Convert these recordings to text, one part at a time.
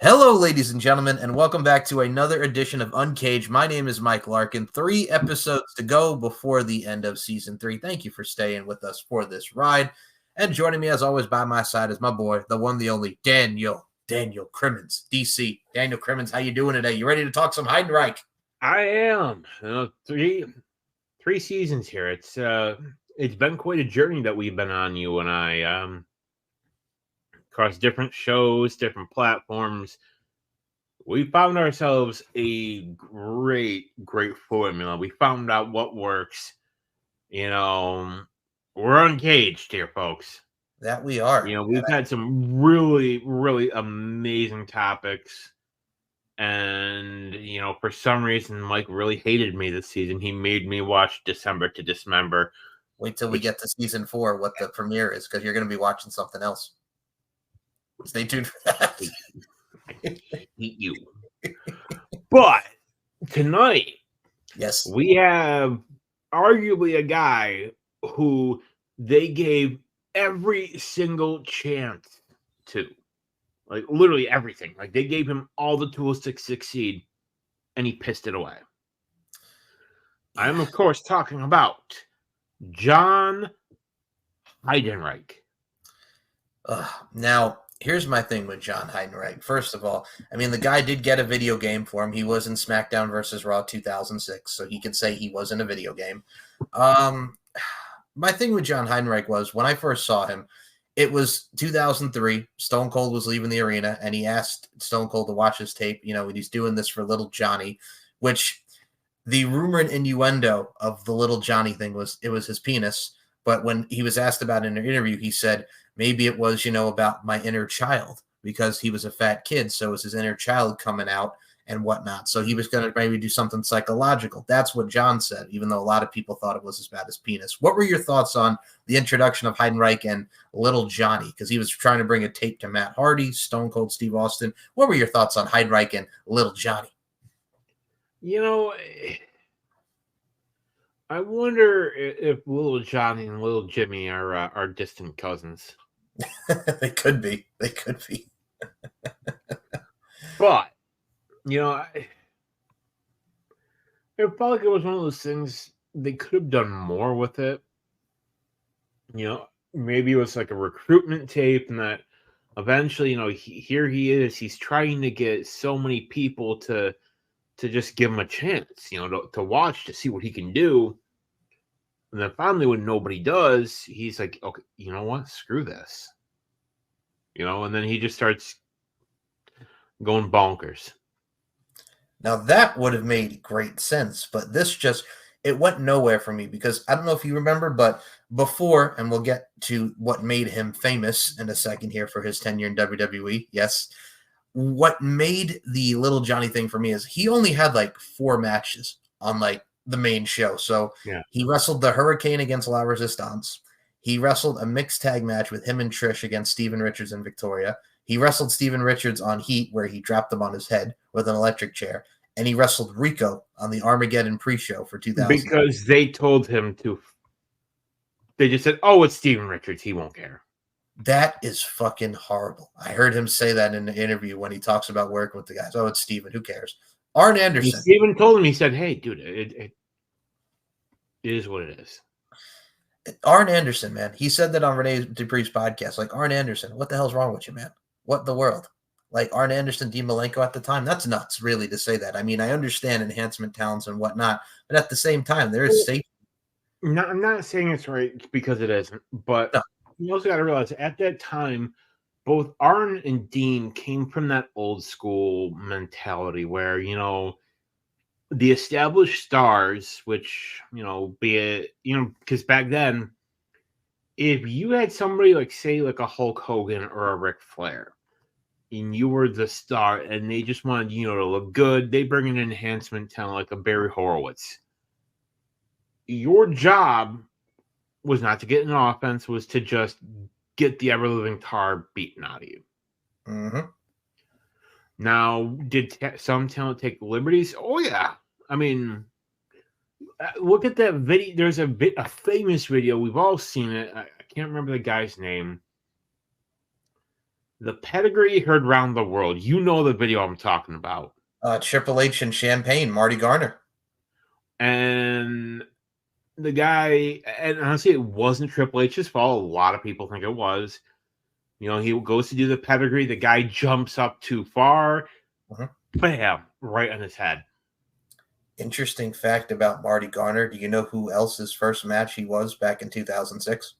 Hello, ladies and gentlemen, and welcome back to another edition of Uncaged. My name is Mike Larkin. 3 episodes to go before the end of season 3. Thank you for staying with us for this ride. And joining me, as always, by my side is my boy, the one, the only, Daniel Crimmins, DC. Daniel Crimmins, how you doing today? You ready to talk some Heidenreich? I am. Three seasons here. It's been quite a journey that we've been on, you and I. Across different shows, different platforms. We found ourselves a great formula. We found out what works. We're uncaged here, folks. That we are. We've had some really, really amazing topics. And, for some reason, Mike really hated me this season. He made me watch December to Dismember. Wait till we get to season 4, what the premiere is, because you're going to be watching something else. Stay tuned for that. I hate you. But tonight, yes, we have arguably a guy who they gave every single chance to. Like, literally everything. Like, they gave him all the tools to succeed, and he pissed it away. Yeah. I'm, of course, talking about John Heidenreich. Now, here's my thing with John Heidenreich. First of all, I mean, the guy did get a video game for him. He was in SmackDown vs. Raw 2006, so he could say he was in a video game. My thing with John Heidenreich was, when I first saw him, it was 2003. Stone Cold was leaving the arena, and he asked Stone Cold to watch his tape, when he's doing this for little Johnny, which the rumor and innuendo of the little Johnny thing was it was his penis. But when he was asked about it in an interview, he said maybe it was, about my inner child, because he was a fat kid. So it was his inner child coming out and whatnot. So he was going to maybe do something psychological. That's what John said, even though a lot of people thought it was as bad as penis. What were your thoughts on the introduction of Heidenreich and Little Johnny? Because he was trying to bring a tape to Matt Hardy, Stone Cold Steve Austin. What were your thoughts on Heidenreich and Little Johnny? I wonder if Little Johnny and Little Jimmy are distant cousins. They could be. But I felt like it was one of those things they could have done more with it. Maybe it was like a recruitment tape, and that eventually, here he is. He's trying to get so many people to just give him a chance, to watch, to see what he can do. And then finally, when nobody does, he's like, okay, you know what? Screw this. And then he just starts going bonkers. Now, that would have made great sense, but it went nowhere for me, because I don't know if you remember, but before, and we'll get to what made him famous in a second here for his tenure in WWE, yes, what made the Little Johnny thing for me is he only had like 4 matches on like the main show. So yeah. He wrestled the Hurricane against La Resistance. He wrestled a mixed tag match with him and Trish against Steven Richards and Victoria. He wrestled Steven Richards on Heat, where he dropped him on his head with an electric chair. And he wrestled Rico on the Armageddon pre-show for 2000. Because they told him to. They just said, oh, it's Steven Richards. He won't care. That is fucking horrible. I heard him say that in the interview when he talks about working with the guys. Oh, it's Steven. Who cares? Arn Anderson. And Steven told him, he said, hey, dude, it is what it is. Arn Anderson, man. He said that on Renee Dupree's podcast. Like, Arn Anderson, what the hell's wrong with you, man? What in the world? Like, Arn Anderson, Dean Malenko at the time? That's nuts, really, to say that. I mean, I understand enhancement talents and whatnot, but at the same time, there is safety. No, I'm not saying it's right because it isn't, but no. You also got to realize at that time, both Arn and Dean came from that old school mentality where, the established stars, which, be it, because back then, if you had somebody like, say, like a Hulk Hogan or a Ric Flair, and you were the star, and they just wanted, to look good, they bring an enhancement talent like a Barry Horowitz. Your job was not to get an offense, was to just get the ever-living tar beaten out of you. Mm-hmm. Now, did some talent take liberties? Oh, yeah. I mean, look at that video. There's a famous video. We've all seen it. I can't remember the guy's name. The pedigree heard round the world. You know the video I'm talking about. Triple H and Champagne, Marty Garner. And the guy, and honestly, it wasn't Triple H's fault. A lot of people think it was. He goes to do the pedigree. The guy jumps up too far. Bam, right on his head. Interesting fact about Marty Garner. Do you know who else's first match he was back in 2006?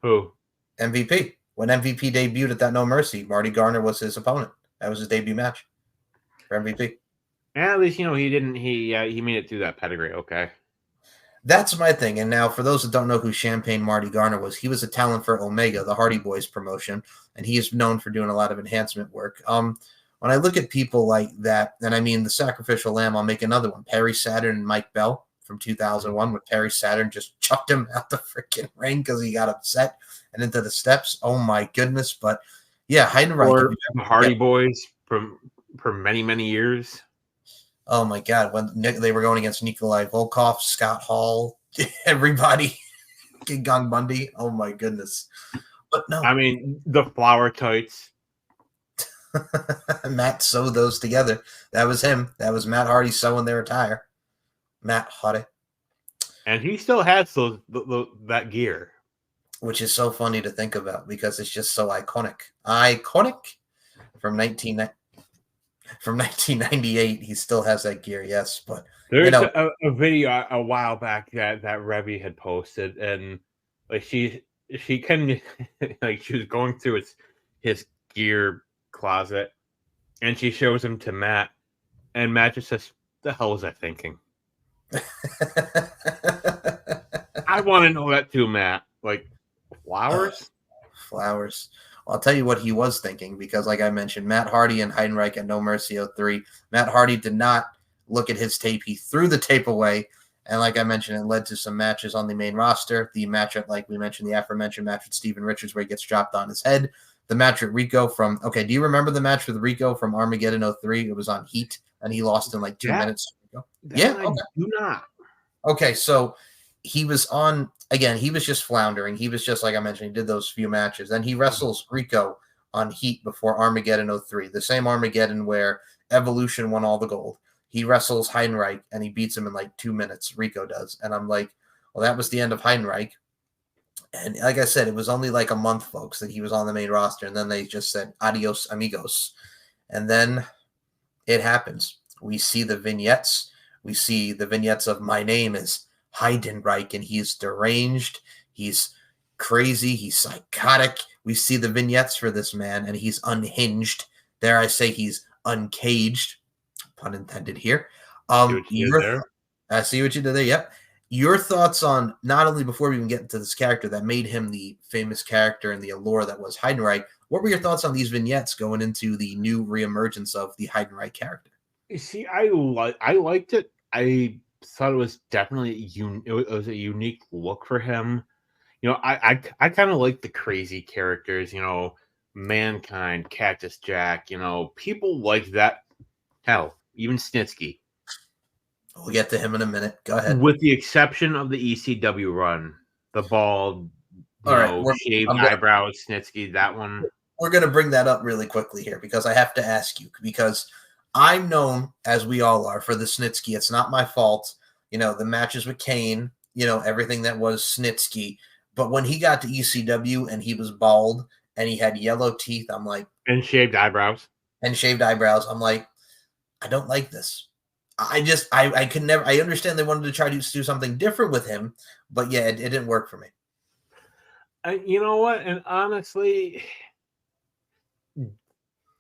Who? MVP. When MVP debuted at that No Mercy, Marty Garner was his opponent. That was his debut match for MVP. And at least, he didn't, he made it through that pedigree. Okay. That's my thing. And now, for those that don't know who Champagne Marty Garner was, he was a talent for Omega, the Hardy Boys promotion, and he is known for doing a lot of enhancement work. When I look at people like that, and I mean the Sacrificial Lamb, I'll make another one. Perry Saturn and Mike Bell from 2001, where Perry Saturn just chucked him out the freaking ring because he got upset and into the steps. Oh my goodness! But yeah, Heidenreich. Or the Hardy Boys for many, many years. Oh my God! When they were going against Nikolai Volkov, Scott Hall, everybody, King Kong Bundy. Oh my goodness! But no, I mean the flower tights. Matt sewed those together. That was him. That was Matt Hardy sewing their attire. Matt Hardy, and he still has that gear, which is so funny to think about because it's just so iconic. Iconic from 1998, he still has that gear, yes. But there's a video a while back that Revy had posted, and like she kind of like she was going through his gear closet, and she shows him to Matt, and Matt just says, "The hell was I thinking?" I want to know that too, Matt. Like flowers. I'll tell you what he was thinking, because like I mentioned, Matt Hardy and Heidenreich at No Mercy 03. Matt Hardy did not look at his tape. He threw the tape away. And like I mentioned, it led to some matches on the main roster. The match at, like we mentioned, the aforementioned match with Steven Richards where he gets dropped on his head. The match with Rico from, do you remember the match with Rico from Armageddon 03? It was on Heat, and he lost in like 2 minutes. Yeah, I do not. Okay, so he was on, again, he was just floundering. He was just, like I mentioned, he did those few matches. Then he wrestles Rico on Heat before Armageddon 03, the same Armageddon where Evolution won all the gold. He wrestles Heidenreich, and he beats him in like 2 minutes, Rico does. And I'm like, well, that was the end of Heidenreich. And like I said, it was only like a month, folks, that he was on the main roster. And then they just said, adios, amigos. And then it happens. We see the vignettes. We see the vignettes of My Name is Heidenreich, and he's deranged. He's crazy. He's psychotic. We see the vignettes for this man, and he's unhinged. Dare I say he's uncaged. Pun intended here. I see what you did there. Yep. Your thoughts on, not only before we even get into this character that made him the famous character and the allure that was Heidenreich, what were your thoughts on these vignettes going into the new reemergence of the Heidenreich character? You see, I liked it. I thought it was definitely it was a unique look for him. I kind of like the crazy characters. Mankind, Cactus Jack. People like that. Hell, even Snitsky. We'll get to him in a minute. Go ahead. With the exception of the ECW run, the bald, shaved eyebrows, Snitsky, that one. We're going to bring that up really quickly here because I have to ask you, because I'm known, as we all are, for the Snitsky. It's not my fault. The matches with Kane, everything that was Snitsky. But when he got to ECW and he was bald and he had yellow teeth, I'm like. And shaved eyebrows. I'm like, I don't like this. I could never. I understand they wanted to try to do something different with him, but yeah, it didn't work for me. You know what? And honestly,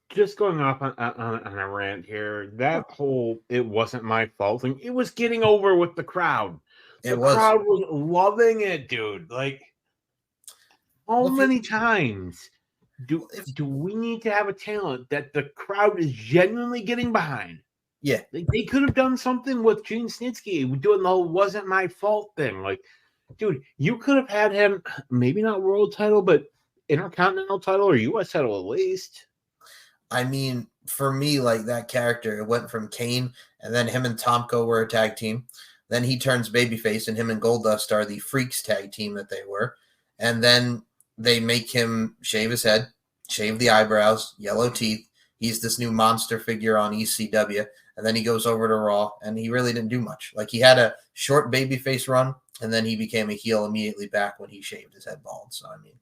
just going off on a rant here, that whole "it wasn't my fault" thing, it was getting over with the crowd. The crowd was loving it, dude. Like, how many times do we need to have a talent that the crowd is genuinely getting behind? Yeah. They could have done something with Gene Snitsky doing the whole "wasn't my fault" thing. Like, dude, you could have had him, maybe not world title, but Intercontinental title or US title at least. I mean, for me, like, that character, it went from Kane, and then him and Tomko were a tag team. Then he turns babyface, and him and Goldust are the Freaks tag team that they were. And then they make him shave his head, Shave the eyebrows, yellow teeth. He's this new monster figure on ECW. And then he goes over to Raw, and he really didn't do much. Like, he had a short babyface run, and then he became a heel immediately back when he shaved his head bald. So, I mean.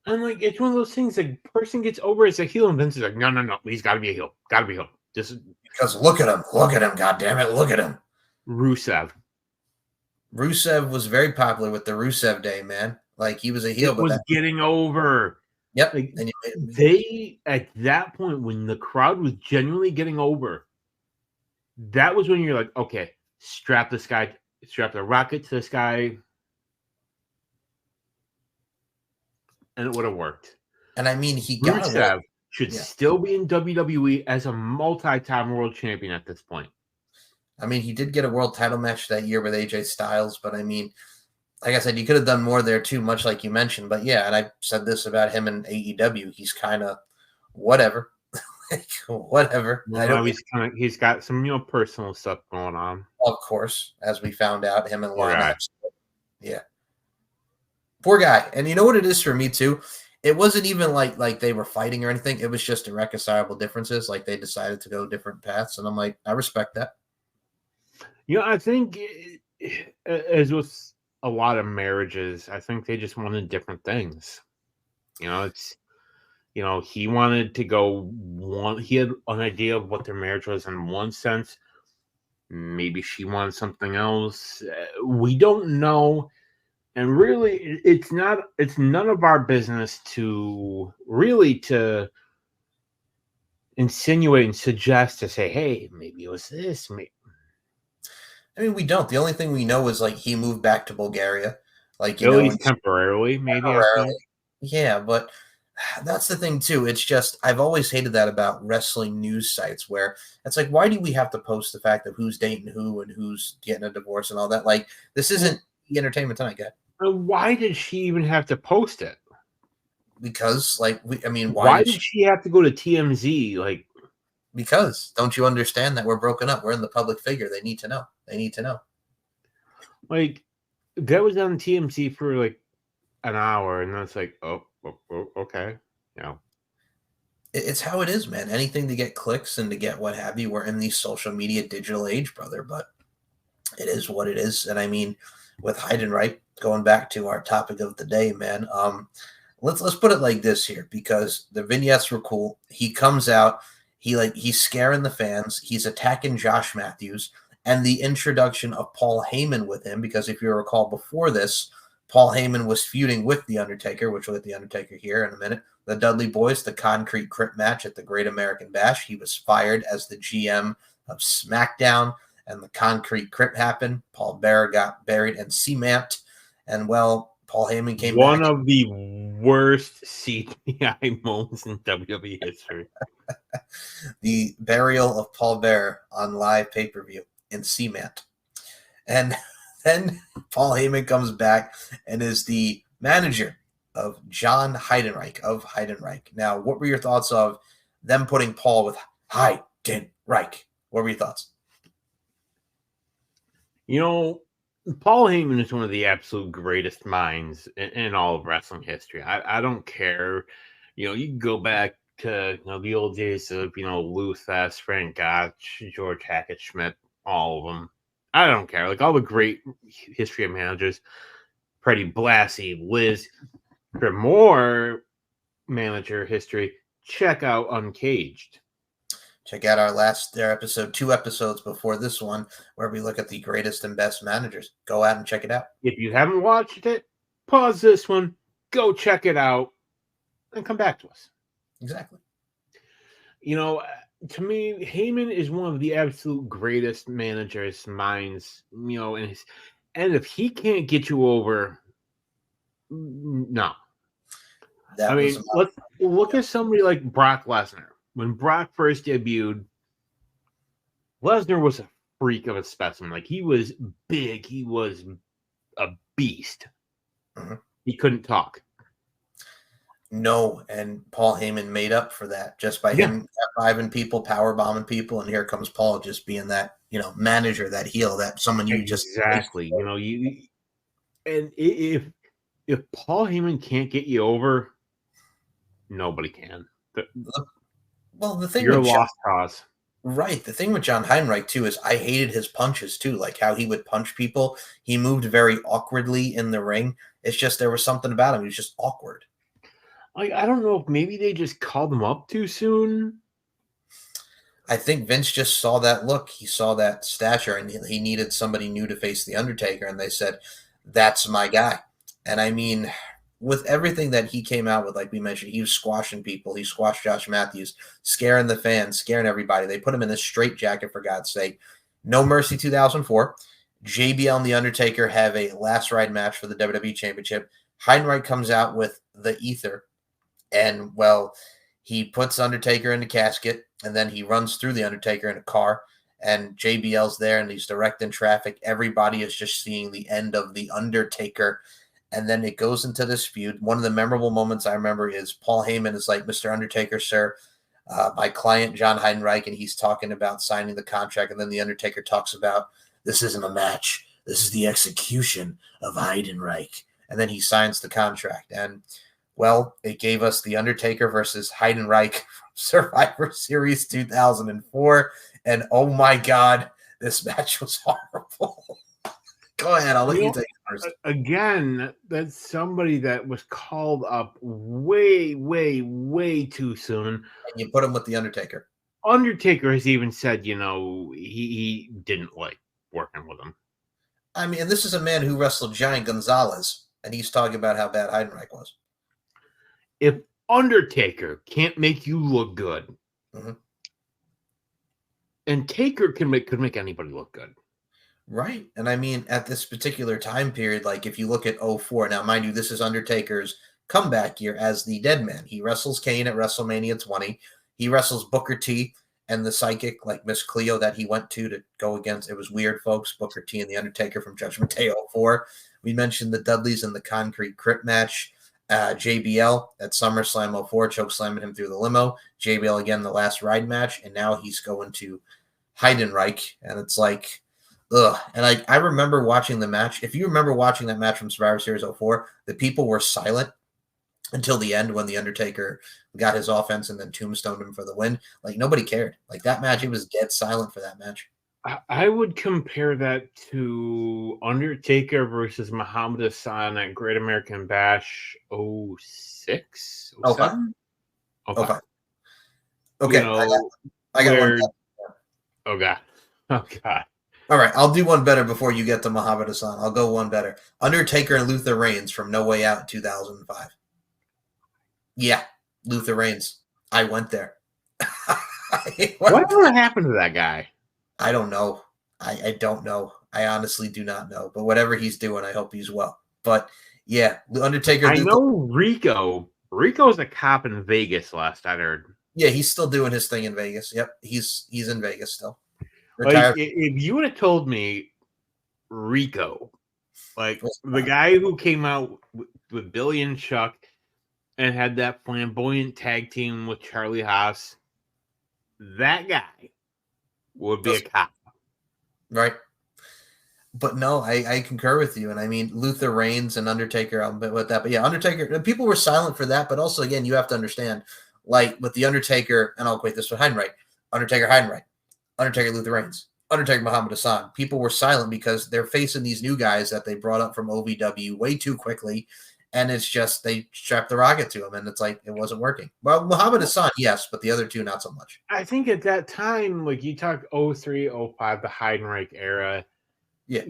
And, like, it's one of those things, like, person gets over as a heel, and Vince is like, no, he's got to be a heel. Got to be a heel. Because look at him, God damn it, look at him. Rusev was very popular with the Rusev Day, man. Like, he was a heel. It was getting over. Yep. Like, they, at that point, when the crowd was genuinely getting over, that was when you're like, okay, strap the rocket to this guy, and it would have worked. And I mean, he got Rusev should still be in WWE as a multi-time world champion at this point. I mean, he did get a world title match that year with AJ Styles, but I mean, like I said, you could have done more there too, much like you mentioned. But yeah, and I said this about him in AEW. He's kind of whatever. Whatever. Well, he's got some personal stuff going on. Of course, as we found out, him and Lana. Yeah. Poor guy. And you know what it is for me too? It wasn't even like they were fighting or anything. It was just irreconcilable differences. Like, they decided to go different paths. And I'm like, I respect that. I think as with a lot of marriages, I think they just wanted different things. It's, he wanted to go he had an idea of what their marriage was in one sense. Maybe she wanted something else. We don't know. And really, it's none of our business to insinuate and suggest to say, hey, maybe it was this. I mean, we don't. The only thing we know is, like, he moved back to Bulgaria. Like, at least temporarily, maybe. Temporarily. Yeah, but that's the thing, too. It's just, I've always hated that about wrestling news sites, where it's like, why do we have to post the fact of who's dating who and who's getting a divorce and all that? Like, this isn't Entertainment Tonight, guy. Why did she even have to post it? Because, like, why did she have to go to TMZ? Like, because don't you understand that we're broken up? We're in the public figure. They need to know. Like, that was on TMZ for like an hour, and that's like, oh, okay, It's how it is, man. Anything to get clicks and to get what have you. We're in the social media digital age, brother. But it is what it is. And I mean, with Heidenreich, going back to our topic of the day, man. Let's put it like this here, because the vignettes were cool. He comes out, he's scaring the fans, he's attacking Josh Matthews, and the introduction of Paul Heyman with him, because if you recall before this, Paul Heyman was feuding with The Undertaker, which we'll get The Undertaker here in a minute. The Dudley Boys, the Concrete Crypt match at the Great American Bash. He was fired as the GM of SmackDown, and the Concrete Crypt happened. Paul Bearer got buried in cement, and well, Paul Heyman came back. One of the worst CGI moments in WWE history. The burial of Paul Bearer on live pay-per-view in cement. And then Paul Heyman comes back and is the manager of John Heidenreich of Heidenreich. Now, what were your thoughts of them putting Paul with Heidenreich? What were your thoughts? Paul Heyman is one of the absolute greatest minds in all of wrestling history. I don't care. You can go back to the old days of Lou Thesz, Frank Gotch, George Hackett Schmidt, all of them. I don't care. Like, all the great history of managers, Freddie Blassie, Liz. For more manager history, check out Uncaged. Check out their episode, 2 episodes before this one, where we look at the greatest and best managers. Go out and check it out. If you haven't watched it, pause this one, go check it out, and come back to us. Exactly. To me, Heyman is one of the absolute greatest managers' minds, and if he can't get you over, no. Let's look at somebody like Brock Lesnar. When Brock first debuted, Lesnar was a freak of a specimen. Like, he was big. He was a beast. Mm-hmm. He couldn't talk. No, and Paul Heyman made up for that just by him F5ing people, power bombing people, and here comes Paul just being that, manager, that heel, that someone you just exactly. And if Paul Heyman can't get you over, nobody can. Well, the thing You're a with John, lost cause. right, the thing with John Heinrich too is I hated his punches too, like how he would punch people. He moved very awkwardly in the ring. It's just there was something about him. He was just awkward. Like, I don't know if maybe they just called him up too soon. I think Vince just saw that look. He saw that stature, and he needed somebody new to face the Undertaker. And they said, "That's my guy." And I mean, with everything that he came out with, like we mentioned, he was squashing people. He squashed Josh Matthews, scaring the fans, scaring everybody. They put him in this straitjacket, for God's sake. No Mercy 2004. JBL and the Undertaker have a last ride match for the WWE Championship. Heidenreich comes out with the ether, and well, he puts Undertaker in the casket, and then he runs through the Undertaker in a car. And JBL's there, and he's directing traffic. Everybody is just seeing the end of the Undertaker. And then it goes into this feud. One of the memorable moments I remember is Paul Heyman is like, "Mr. Undertaker, sir, my client John Heidenreich," and he's talking about signing the contract. And then the Undertaker talks about, "This isn't a match. This is the execution of Heidenreich." And then he signs the contract. And well, it gave us The Undertaker versus Heidenreich from Survivor Series 2004. And oh my God, this match was horrible. Go ahead. I'll let you take it first. Again, that's somebody that was called up way, way, way too soon. And you put him with The Undertaker. Undertaker has even said, he didn't like working with him. I mean, and this is a man who wrestled Giant Gonzalez, and he's talking about how bad Heidenreich was. If Undertaker can't make you look good, and Taker could make anybody look good. Right. And I mean, at this particular time period, like if you look at 04, now mind you, this is Undertaker's comeback year as the Dead Man. He wrestles Kane at WrestleMania 20. He wrestles Booker T and the psychic, like Miss Cleo, that he went to go against. It was weird, folks. Booker T and the Undertaker from Judgment Day 04. We mentioned the Dudleys in the Concrete Crypt match. JBL at SummerSlam 04, choke slamming him through the limo. JBL again, the last ride match. And now he's going to Heidenreich. And it's like, ugh. And I remember watching the match. If you remember watching that match from Survivor Series 04, the people were silent until the end when the Undertaker got his offense and then tombstoned him for the win. Like, nobody cared. Like, that match, it was dead silent for that match. I would compare that to Undertaker versus Muhammad Hassan at Great American Bash 06? 07? Okay. Okay. I got one. Oh, God. Oh, God. All right. I'll do one better before you get to Muhammad Hassan. I'll go one better. Undertaker and Luther Reigns from No Way Out 2005. Yeah. Luther Reigns. I went there. Whatever happened to that guy? I don't know. I don't know. I honestly do not know. But whatever he's doing, I hope he's well. But yeah, Undertaker. I know Rico. Rico's a cop in Vegas, last I heard. Yeah, he's still doing his thing in Vegas. Yep, he's in Vegas still. Like, if you would have told me Rico, like the guy who came out with Billy and Chuck and had that flamboyant tag team with Charlie Haas, that guy would be a cop. Right. But no, I concur with you. And I mean, Luther Reigns and Undertaker, I'm a bit with that. But yeah, Undertaker, people were silent for that. But also, again, you have to understand, like with the Undertaker, and I'll equate this with Heidenreich, Undertaker Heidenreich, Undertaker Luther Reigns, Undertaker Muhammad Hassan. People were silent because they're facing these new guys that they brought up from OVW way too quickly. And it's just they strapped the rocket to him, and it's like it wasn't working. Well, Muhammad Hassan, yes, but the other two, not so much. I think at that time, like you talk 03, 05, the Heidenreich era, yeah,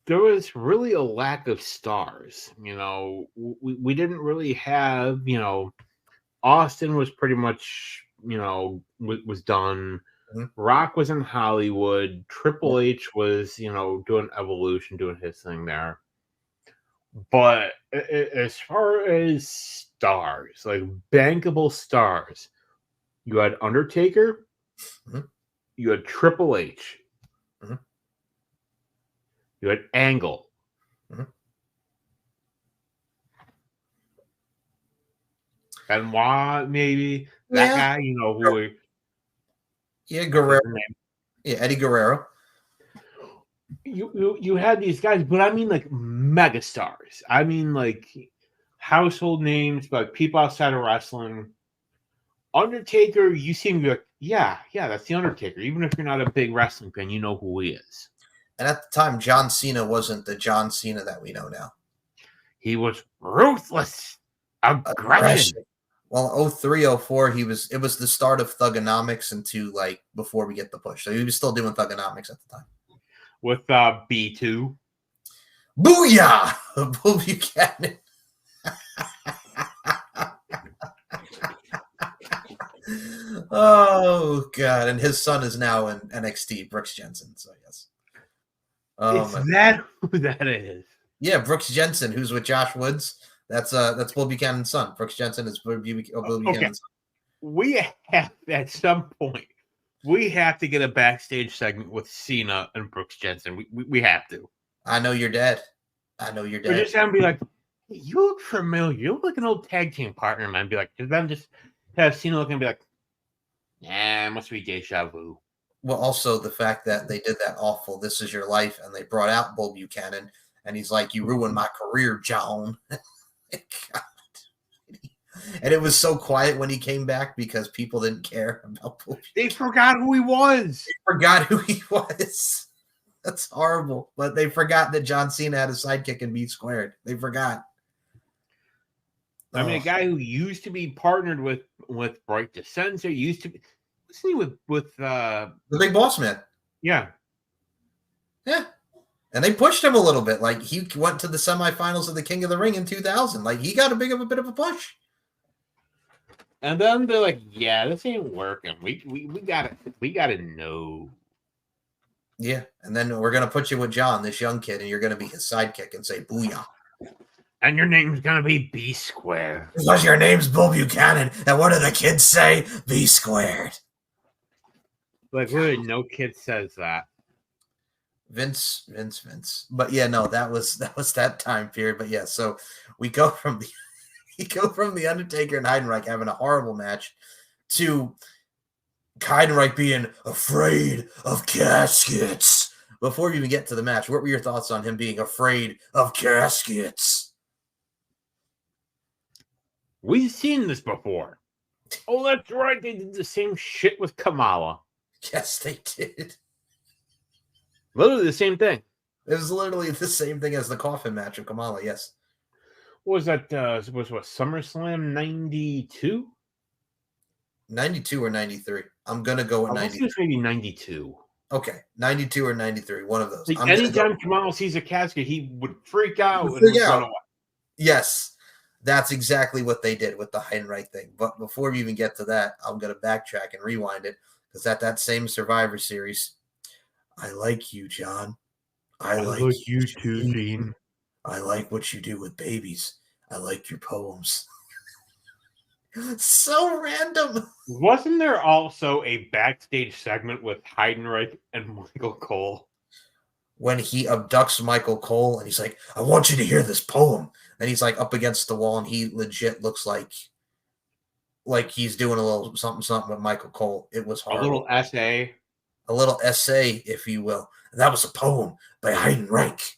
there was really a lack of stars. We didn't really have, Austin was pretty much, was done. Mm-hmm. Rock was in Hollywood. Triple H was, doing Evolution, doing his thing there. But as far as stars, like bankable stars, you had Undertaker, you had Triple H, you had Angle, Benoit, maybe that guy, who. Yeah, Guerrero. Yeah, Eddie Guerrero. You had these guys, but I mean like megastars. I mean like household names, but people outside of wrestling. Undertaker, you seem to be like, yeah, that's the Undertaker. Even if you're not a big wrestling fan, you know who he is. And at the time, John Cena wasn't the John Cena that we know now. He was ruthless, aggression. Well, 03, 04, it was the start of Thugonomics into like before we get the push. So he was still doing Thugonomics at the time. With B2. Booyah! Bull Buchanan. Oh God! And his son is now in NXT, Brooks Jensen. So yes. Is that who that is? Yeah, Brooks Jensen, who's with Josh Woods. That's Bull Buchanan's son. Brooks Jensen is Bull Buchanan's son. We have at some point we have to get a backstage segment with Cena and Brooks Jensen. We have to. I know you're dead. We're just gonna be like, hey, you look familiar. You look like an old tag team partner, man. Be like, then just have Cena look and be like, nah, it must be deja vu. Well, also the fact that they did that awful "This Is Your Life" and they brought out Bull Buchanan, and he's like, "You ruined my career, John." And it was so quiet when he came back because people didn't care about Bull Buchanan. They forgot who he was. That's horrible. But they forgot that John Cena had a sidekick in B Squared. They forgot. I mean, a guy who used to be partnered with Bright DeCenza used to be. Wasn't he with the Big Boss Man? Yeah. Yeah. And they pushed him a little bit. Like, he went to the semifinals of the King of the Ring in 2000. Like, he got a bit of a push. And then they're like, "Yeah, this ain't working. We gotta know." Yeah, and then we're gonna put you with John, this young kid, and you're gonna be his sidekick and say "Booyah." And your name's gonna be B Square. Because your name's Bull Buchanan, and what do the kids say? B Squared. Like, really, no kid says that. Vince. But yeah, no, that was that time period. But yeah, so we go from the Undertaker and Heidenreich having a horrible match to Heidenreich being afraid of caskets. Before we even get to the match, what were your thoughts on him being afraid of caskets? We've seen this before. Oh, that's right. They did the same shit with Kamala. Yes, they did. Literally the same thing. It was literally the same thing as the coffin match of Kamala, yes. What was that? Was what, SummerSlam 92? 92 or 93? I'm going to go with 92. Maybe 92. Okay, 92 or 93, one of those. Like, anytime Kamala sees a casket, he would freak out and run away. Yes, that's exactly what they did with the Heidenreich thing. But before we even get to that, I'm going to backtrack and rewind it, because at that same Survivor Series, I like you, John. I like you too, Dean. I like what you do with babies. I like your poems. So random. Wasn't there also a backstage segment with Heidenreich and Michael Cole? When he abducts Michael Cole and he's like, I want you to hear this poem. And he's like up against the wall and he legit looks like he's doing a little something with Michael Cole. It was horrible. A little essay. A little essay, if you will. And that was a poem by Heidenreich.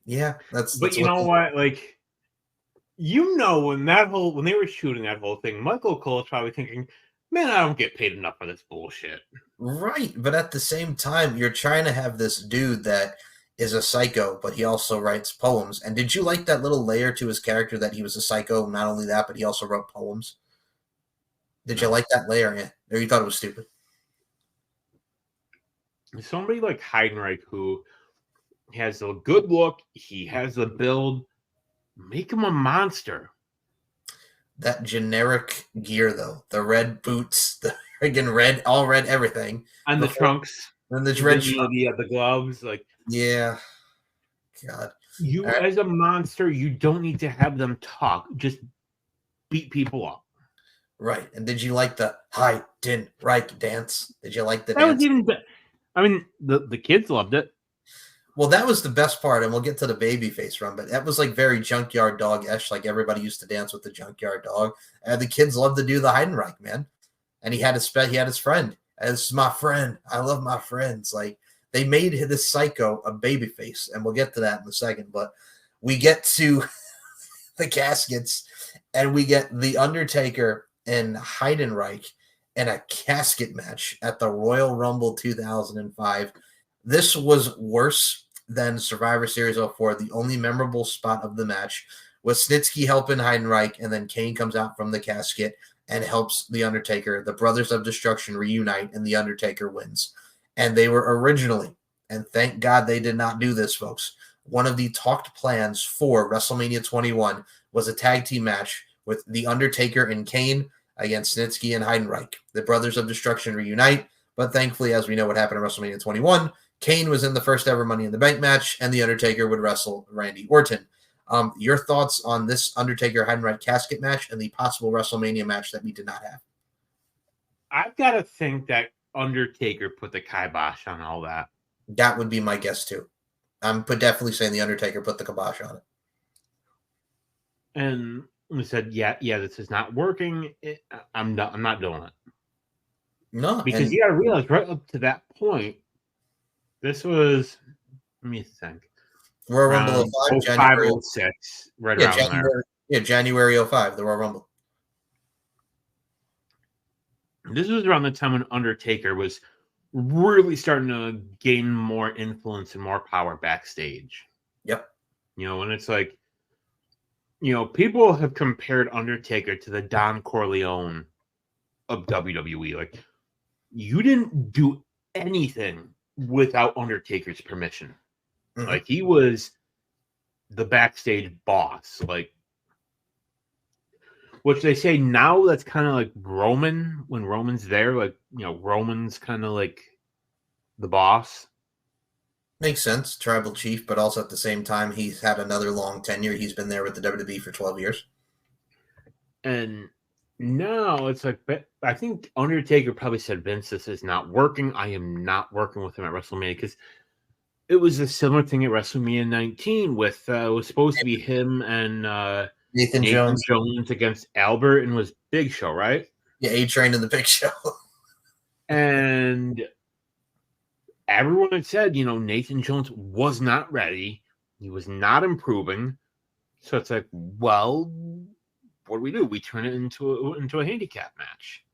Yeah, that's. But you know what? Like, you know, when they were shooting that whole thing, Michael Cole is probably thinking, "Man, I don't get paid enough for this bullshit." Right, but at the same time, you're trying to have this dude that is a psycho, but he also writes poems. And did you like that little layer to his character that he was a psycho? Not only that, but he also wrote poems. Did you like that layer? Yeah, or you thought it was stupid? Somebody like Heidenreich who has a good look, he has a build, make him a monster. That generic gear, though, the red boots, the friggin' red, all red everything, and the trunks, and the red the gloves, like, yeah, God, you as a monster, you don't need to have them talk, just beat people up. Right. And did you like the Heidenreich dance? Did you like the dance? I mean, the kids loved it. Well, that was the best part, and we'll get to the babyface run, but that was like very Junkyard Dog-esque, like everybody used to dance with the Junkyard Dog. And the kids loved to do the Heidenreich, man. And he had his friend. This is my friend. I love my friends. Like, they made this psycho a babyface, and we'll get to that in a second. But we get to the caskets, and we get The Undertaker and Heidenreich in a casket match at the Royal Rumble 2005. This was worse than Survivor Series 04. The only memorable spot of the match was Snitsky helping Heidenreich, and then Kane comes out from the casket and helps The Undertaker. The Brothers of Destruction reunite, and The Undertaker wins. And they were originally, and thank God they did not do this, folks, one of the talked plans for WrestleMania 21 was a tag team match with The Undertaker and Kane against Snitsky and Heidenreich. The Brothers of Destruction reunite, but thankfully, as we know what happened at WrestleMania 21, Kane was in the first ever Money in the Bank match, and The Undertaker would wrestle Randy Orton. Your thoughts on this Undertaker-Heidenreich casket match and the possible WrestleMania match that we did not have? I've got to think that Undertaker put the kibosh on all that. That would be my guess, too. I'm definitely saying The Undertaker put the kibosh on it. And we said, yeah, this is not working. I'm not doing it. No. Because you got to realize, right up to that point, this was, let me think. Royal Rumble 05, January 06, right around there. Yeah, January 05, the Royal Rumble. This was around the time when Undertaker was really starting to gain more influence and more power backstage. Yep. And it's like, people have compared Undertaker to the Don Corleone of WWE. Like, you didn't do anything without Undertaker's permission. Mm-hmm. Like, he was the backstage boss. Like, which they say now that's kind of like Roman, when Roman's there. Like, Roman's kind of like the boss. Makes sense, tribal chief, but also at the same time, he's had another long tenure. He's been there with the WWE for 12 years. And now it's like, I think Undertaker probably said, Vince, this is not working. I am not working with him at WrestleMania, because it was a similar thing at WrestleMania 19 with, it was supposed to be him and Nathan Jones against Albert, and was Big Show, right? Yeah, A-Train and the Big Show. And everyone had said, Nathan Jones was not ready. He was not improving. So it's like, well, what do? We turn it into a handicap match.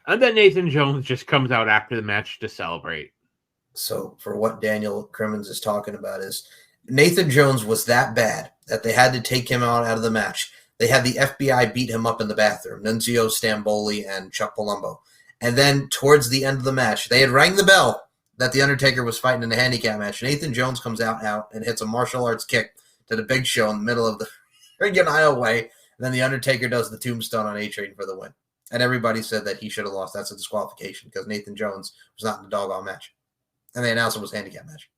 And then Nathan Jones just comes out after the match to celebrate. So for what Daniel Crimmins is talking about is Nathan Jones was that bad that they had to take him out of the match. They had the FBI beat him up in the bathroom, Nunzio Stamboli and Chuck Palumbo. And then towards the end of the match, they had rang the bell that The Undertaker was fighting in a handicap match. Nathan Jones comes out and hits a martial arts kick to the Big Show in the middle of the friggin' aisleway. And then The Undertaker does the tombstone on A-Train for the win. And everybody said that he should have lost. That's a disqualification because Nathan Jones was not in the doggone match. And they announced it was a handicap match.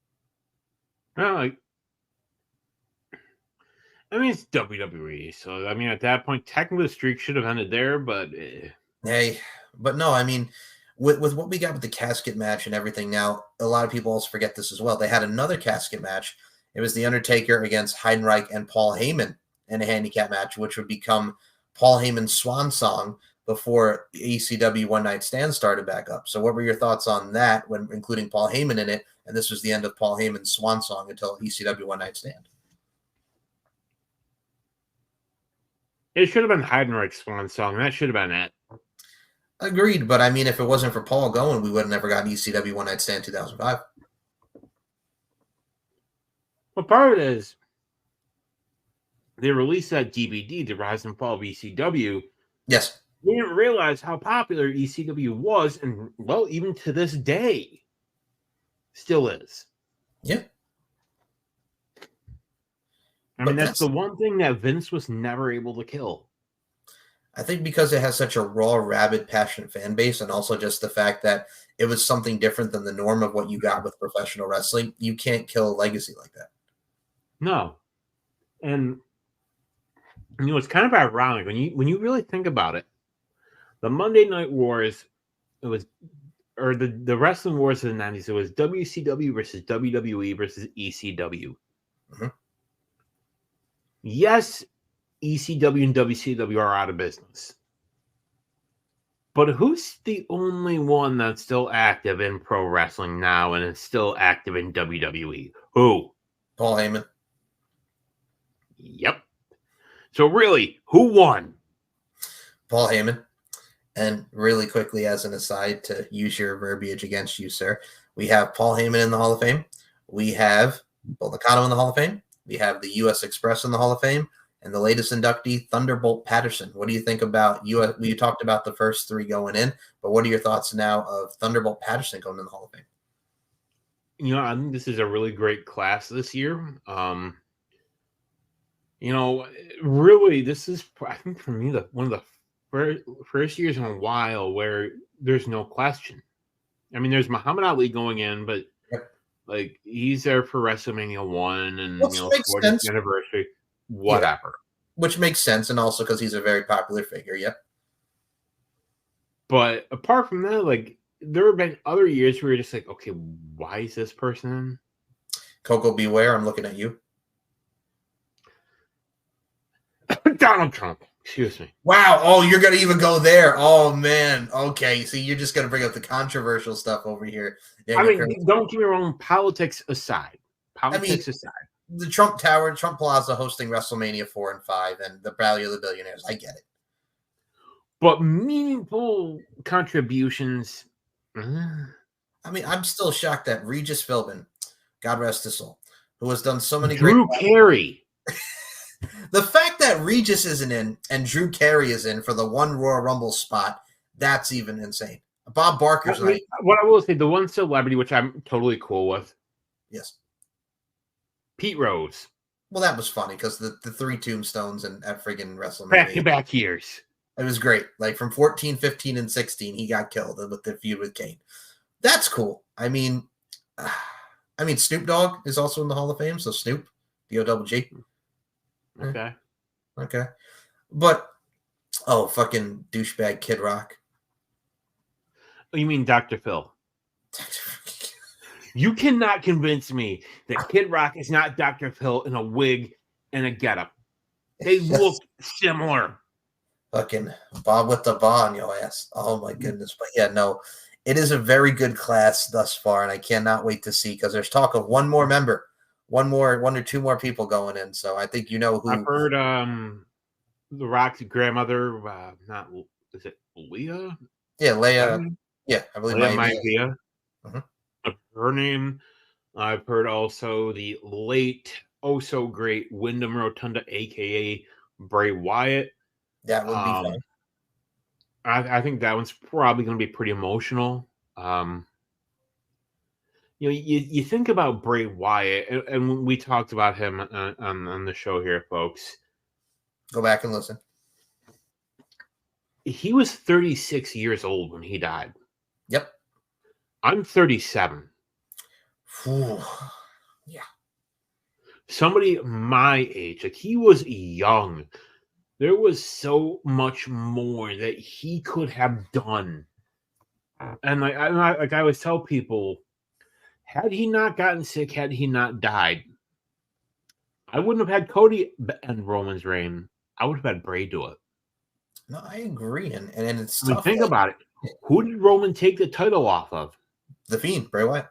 Well, it's WWE. So, at that point, technically the streak should have ended there, but... Hey, but no, with what we got with the casket match and everything now, a lot of people also forget this as well. They had another casket match. It was The Undertaker against Heidenreich and Paul Heyman in a handicap match, which would become Paul Heyman's swan song before ECW One Night Stand started back up. So what were your thoughts on that, when including Paul Heyman in it, and this was the end of Paul Heyman's swan song until ECW One Night Stand? It should have been Heidenreich's swan song. That should have been it. Agreed, but if it wasn't for Paul going, we would have never gotten ECW One Night Stand 2005. Well, part of it is they released that DVD, The Rise and Fall of ECW. Yes. We didn't realize how popular ECW was, and, well, even to this day, still is. Yeah. That's the one thing that Vince was never able to kill. I think because it has such a raw, rabid, passionate fan base, and also just the fact that it was something different than the norm of what you got with professional wrestling, you can't kill a legacy like that. No. And, it's kind of ironic when you really think about it. The Monday Night Wars, the Wrestling Wars of the 90s, it was WCW versus WWE versus ECW. Mm-hmm. Yes, ECW and WCW are out of business. But who's the only one that's still active in pro wrestling now and is still active in WWE? Who? Paul Heyman. Yep. So really, who won? Paul Heyman. And really quickly, as an aside, to use your verbiage against you, sir, we have Paul Heyman in the Hall of Fame. We have Bull Nakano in the Hall of Fame. We have the U.S. Express in the Hall of Fame. And the latest inductee, Thunderbolt Patterson. What do you think about you? We talked about the first three going in, but what are your thoughts now of Thunderbolt Patterson going in the Hall of Fame? You know, I think this is a really great class this year. You know, really, this is, I think, for me, one of the first years in a while where there's no question. I mean, there's Muhammad Ali going in, but Yep. like he's there for WrestleMania 1 and Which makes 40th sense. anniversary, whatever. Yeah. Which makes sense, and also because he's a very popular figure. Yep. But apart from that, like there have been other years where you're just like, okay, why is this person in? Coco Beware, I'm looking at you. Donald Trump. Excuse me. Wow. Oh, you're going to even go there. Oh, man. Okay. See, you're just going to bring up the controversial stuff over here. I mean, don't get me wrong, politics aside. The Trump Tower, Trump Plaza hosting WrestleMania 4 and 5 and the Rally of the Billionaires. I get it. But meaningful contributions. I mean, I'm still shocked that Regis Philbin, God rest his soul, who has done so many Drew Carey. The fact that Regis isn't in and Drew Carey is in for the one Royal Rumble spot, that's even insane. Bob Barker's what I will say, the one celebrity, which I'm totally cool with. Yes. Pete Rose. Well, that was funny because the three tombstones and at friggin' WrestleMania. Back-to-back years. It was great. Like from 14, 15, and 16, he got killed with the feud with Kane. That's cool. I mean, Snoop Dogg is also in the Hall of Fame. So Snoop, D-O-double-G. Okay. But, fucking douchebag Kid Rock. Oh, you mean Dr. Phil? You cannot convince me that Kid Rock is not Dr. Phil in a wig and a getup. They look similar. Fucking Bob with the Ba on your ass. Oh my goodness. But yeah, no, it is a very good class thus far, and I cannot wait to see because there's talk of one more member, one or two more people going in. So I think you know who. I've heard the Rock's grandmother, is it Leah? Yeah, Leia. Yeah, I believe Leah. Her name. I've heard also the late, oh so great Wyndham Rotunda, aka Bray Wyatt. That would be fun. I think that one's probably going to be pretty emotional. You think about Bray Wyatt, and we talked about him on the show here, folks. Go back and listen. He was 36 years old when he died. Yep. I'm 37. Ooh. Yeah. Somebody my age, like he was young. There was so much more that he could have done. And I always tell people, had he not gotten sick, had he not died, I wouldn't have had Cody and Roman's reign. I would have had Bray do it. No, I agree. And it's tough. Think about it. Who did Roman take the title off of? The Fiend, Bray Wyatt.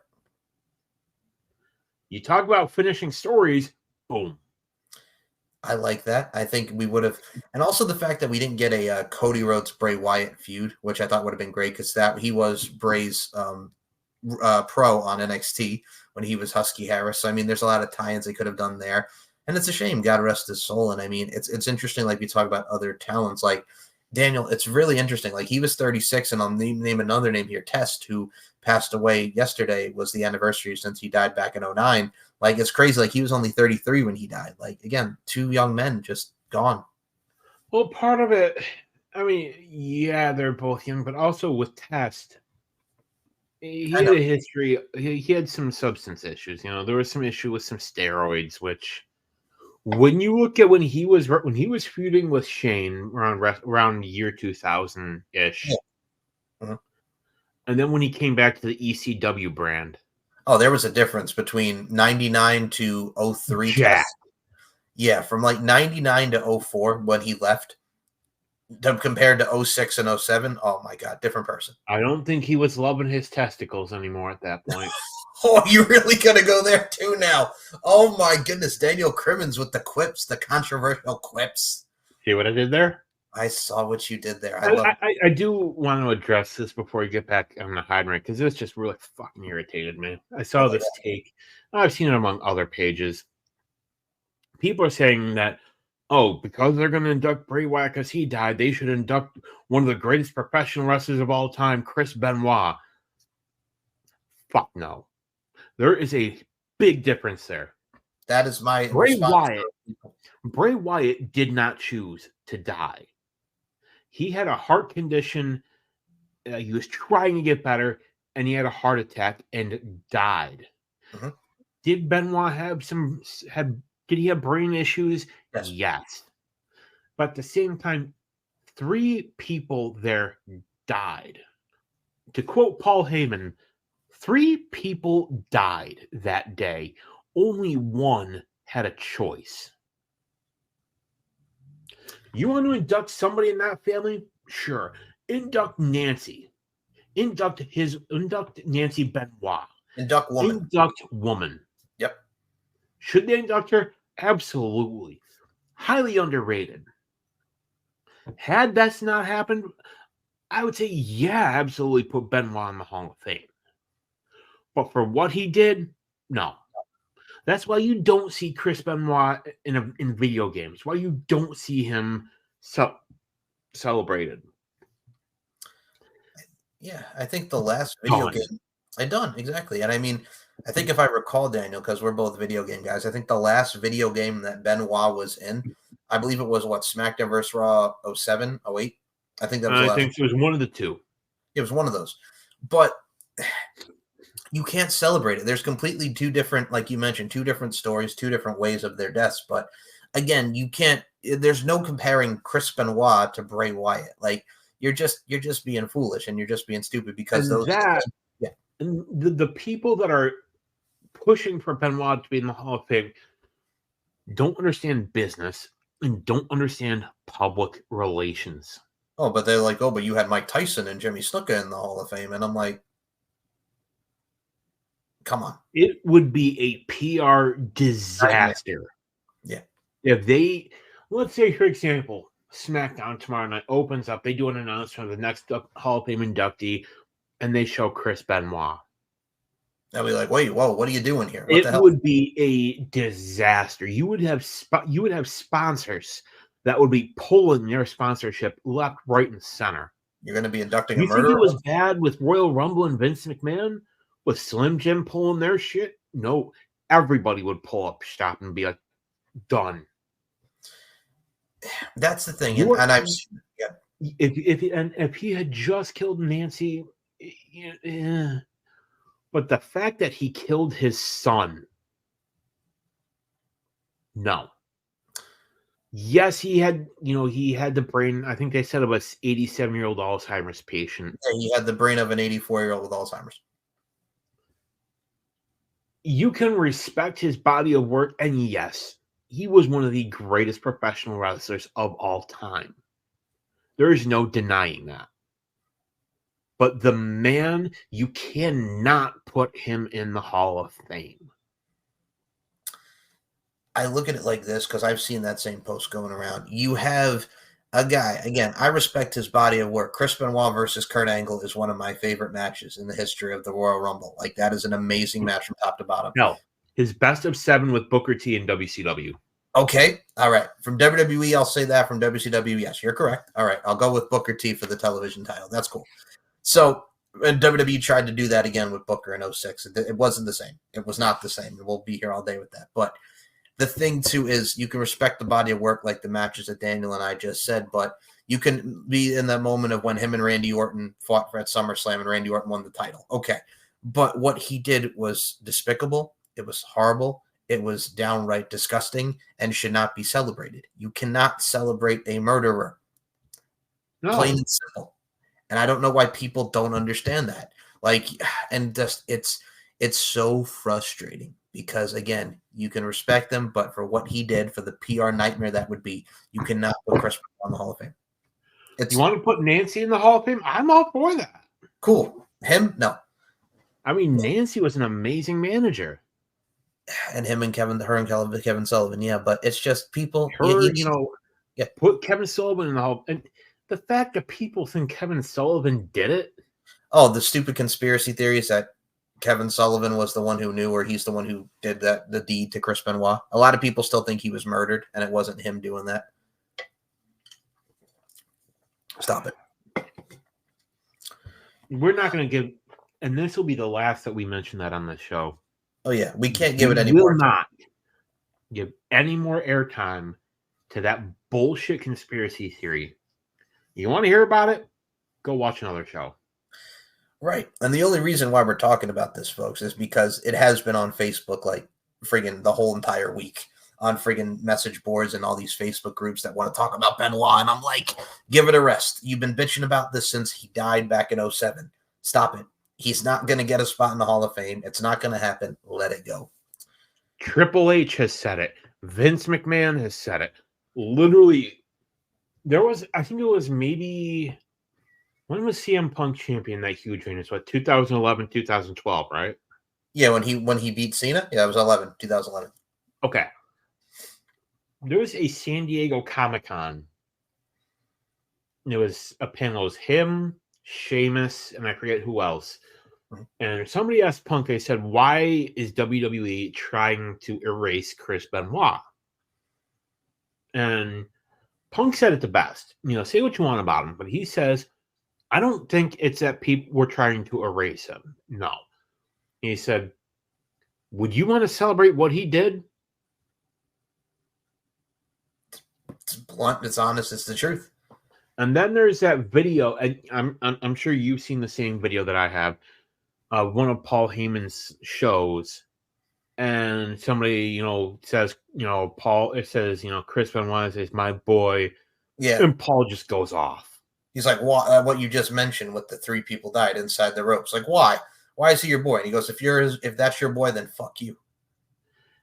You talk about finishing stories, boom. I like that. I think we would have, and also the fact that we didn't get a Cody Rhodes Bray Wyatt feud, which I thought would have been great because that he was Bray's pro on NXT when he was Husky Harris. So I mean, there's a lot of tie-ins they could have done there, and it's a shame. God rest his soul. And I mean, it's interesting. Like we talk about other talents, like Daniel. It's really interesting. Like he was 36, and I'll name another name here. Test, who passed away yesterday, was the anniversary since he died back in 2009. Like, it's crazy. Like, he was only 33 when he died. Like, again, two young men just gone. Well, part of it, I mean, yeah, they're both young, but also with Test, he had a history. He had some substance issues. There was some issue with some steroids, which when you look at when he was feuding with Shane around year 2000-ish, and then when he came back to the ECW brand. Oh, there was a difference between 99 to 03. Jack. Yeah, from like 99 to 04 when he left compared to 06 and 07. Oh, my God, different person. I don't think he was loving his testicles anymore at that point. Oh, you're really going to go there too now. Oh, my goodness. Daniel Crimmins with the quips, the controversial quips. See what I did there? I saw what you did there. I love it. I do want to address this before we get back on the Heidenreich, because this just really fucking irritated me. I saw this take. I've seen it among other pages. People are saying that, oh, because they're going to induct Bray Wyatt because he died, they should induct one of the greatest professional wrestlers of all time, Chris Benoit. Fuck no. There is a big difference there. That is my Bray Wyatt did not choose to die. He had a heart condition. He was trying to get better, and he had a heart attack and died. Mm-hmm. Did Benoit did he have brain issues? Yes. But at the same time, 3 people there died. To quote Paul Heyman, 3 people died that day. Only one had a choice. You want to induct somebody in that family? Sure. Induct Nancy. Induct Nancy Benoit. Induct woman. Induct woman. Yep. Should they induct her? Absolutely. Highly underrated. Had that not happened, I would say, yeah, absolutely put Benoit in the Hall of Fame. But for what he did, no. That's why you don't see Chris Benoit in video games. Why you don't see him celebrated. Yeah, I think the last video game exactly. And I mean, I think if I recall, Daniel, because we're both video game guys, I think the last video game that Benoit was in, I believe it was SmackDown vs. Raw 07, 08. I think that was. I think it was one of the two. It was one of those, but you can't celebrate it. There's completely 2 different, like you mentioned, 2 different stories, 2 different ways of their deaths. But again, you can't. There's no comparing Chris Benoit to Bray Wyatt. Like you're just being foolish and you're just being stupid because and the people that are pushing for Benoit to be in the Hall of Fame don't understand business and don't understand public relations. Oh, but they're like, oh, but you had Mike Tyson and Jimmy Snuka in the Hall of Fame. And I'm like, come on. It would be a PR disaster. Yeah. If they, let's say, for example, SmackDown tomorrow night opens up, they do an announcement of the next Hall of Fame inductee, and they show Chris Benoit. I'd be like, wait, whoa, what are you doing here? It would be a disaster. You would have sponsors that would be pulling their sponsorship left, right, and center. You're going to be inducting a murderer? You think it was bad with Royal Rumble and Vince McMahon? With Slim Jim pulling their shit? No. Everybody would pull up shop and be like, done. That's the thing. And I've seen, if he had just killed Nancy, but the fact that he killed his son, no. Yes, he had the brain. I think they said it was 87-year-old Alzheimer's patient. Yeah, he had the brain of an 84-year-old with Alzheimer's. You can respect his body of work, and yes, he was one of the greatest professional wrestlers of all time. There is no denying that. But the man, you cannot put him in the Hall of Fame. I look at it like this because I've seen that same post going around. You have a guy, again, I respect his body of work. Chris Benoit versus Kurt Angle is one of my favorite matches in the history of the Royal Rumble. Like, that is an amazing match from top to bottom. No, his best of 7 with Booker T in WCW. Okay, all right. From WWE, I'll say that. From WCW, yes, you're correct. All right, I'll go with Booker T for the television title. That's cool. So, and WWE tried to do that again with Booker in 06. It wasn't the same. It was not the same. We'll be here all day with that. But the thing, too, is you can respect the body of work like the matches that Daniel and I just said, but you can be in that moment of when him and Randy Orton fought at SummerSlam and Randy Orton won the title. Okay. But what he did was despicable. It was horrible. It was downright disgusting and should not be celebrated. You cannot celebrate a murderer. No. Plain and simple. And I don't know why people don't understand that. Like, and just it's so frustrating because, again, you can respect him, but for what he did, for the PR nightmare that would be, you cannot put Chris on the Hall of Fame. You want to put Nancy in the Hall of Fame? I'm all for that. Cool. Him? No. I mean, Nancy was an amazing manager. And her and Kevin Sullivan, yeah. But it's just people. Yeah. Put Kevin Sullivan in the hall, and the fact that people think Kevin Sullivan did it. Oh, the stupid conspiracy theories that Kevin Sullivan was the one who knew, or he's the one who did the deed to Chris Benoit. A lot of people still think he was murdered, and it wasn't him doing that. Stop it. We're not going to give, and this will be the last that we mention that on the show. Oh yeah, we can't give it any more. We will not give any more airtime to that bullshit conspiracy theory. You want to hear about it? Go watch another show. Right. And the only reason why we're talking about this, folks, is because it has been on Facebook like friggin' the whole entire week on friggin' message boards and all these Facebook groups that want to talk about Benoit. And I'm like, give it a rest. You've been bitching about this since he died back in 2007. Stop it. He's not going to get a spot in the Hall of Fame. It's not going to happen. Let it go. Triple H has said it. Vince McMahon has said it. Literally, I think it was maybe, when was CM Punk champion that huge reign? It's what, 2011, 2012, right? Yeah, when he beat Cena? Yeah, it was 2011. Okay. There was a San Diego Comic-Con. There was a panel. It was him, Sheamus, and I forget who else. And somebody asked Punk, they said, why is WWE trying to erase Chris Benoit? And Punk said it the best. Say what you want about him, but he says, I don't think it's that people were trying to erase him. No. He said, would you want to celebrate what he did? It's blunt, it's honest, it's the truth. And then there's that video, and I'm sure you've seen the same video that I have. One of Paul Heyman's shows, and somebody, says, Chris Benoit is my boy. Yeah. And Paul just goes off. He's like, what you just mentioned with the 3 people died inside the ropes. Like, why? Why is he your boy? And he goes, if that's your boy, then fuck you.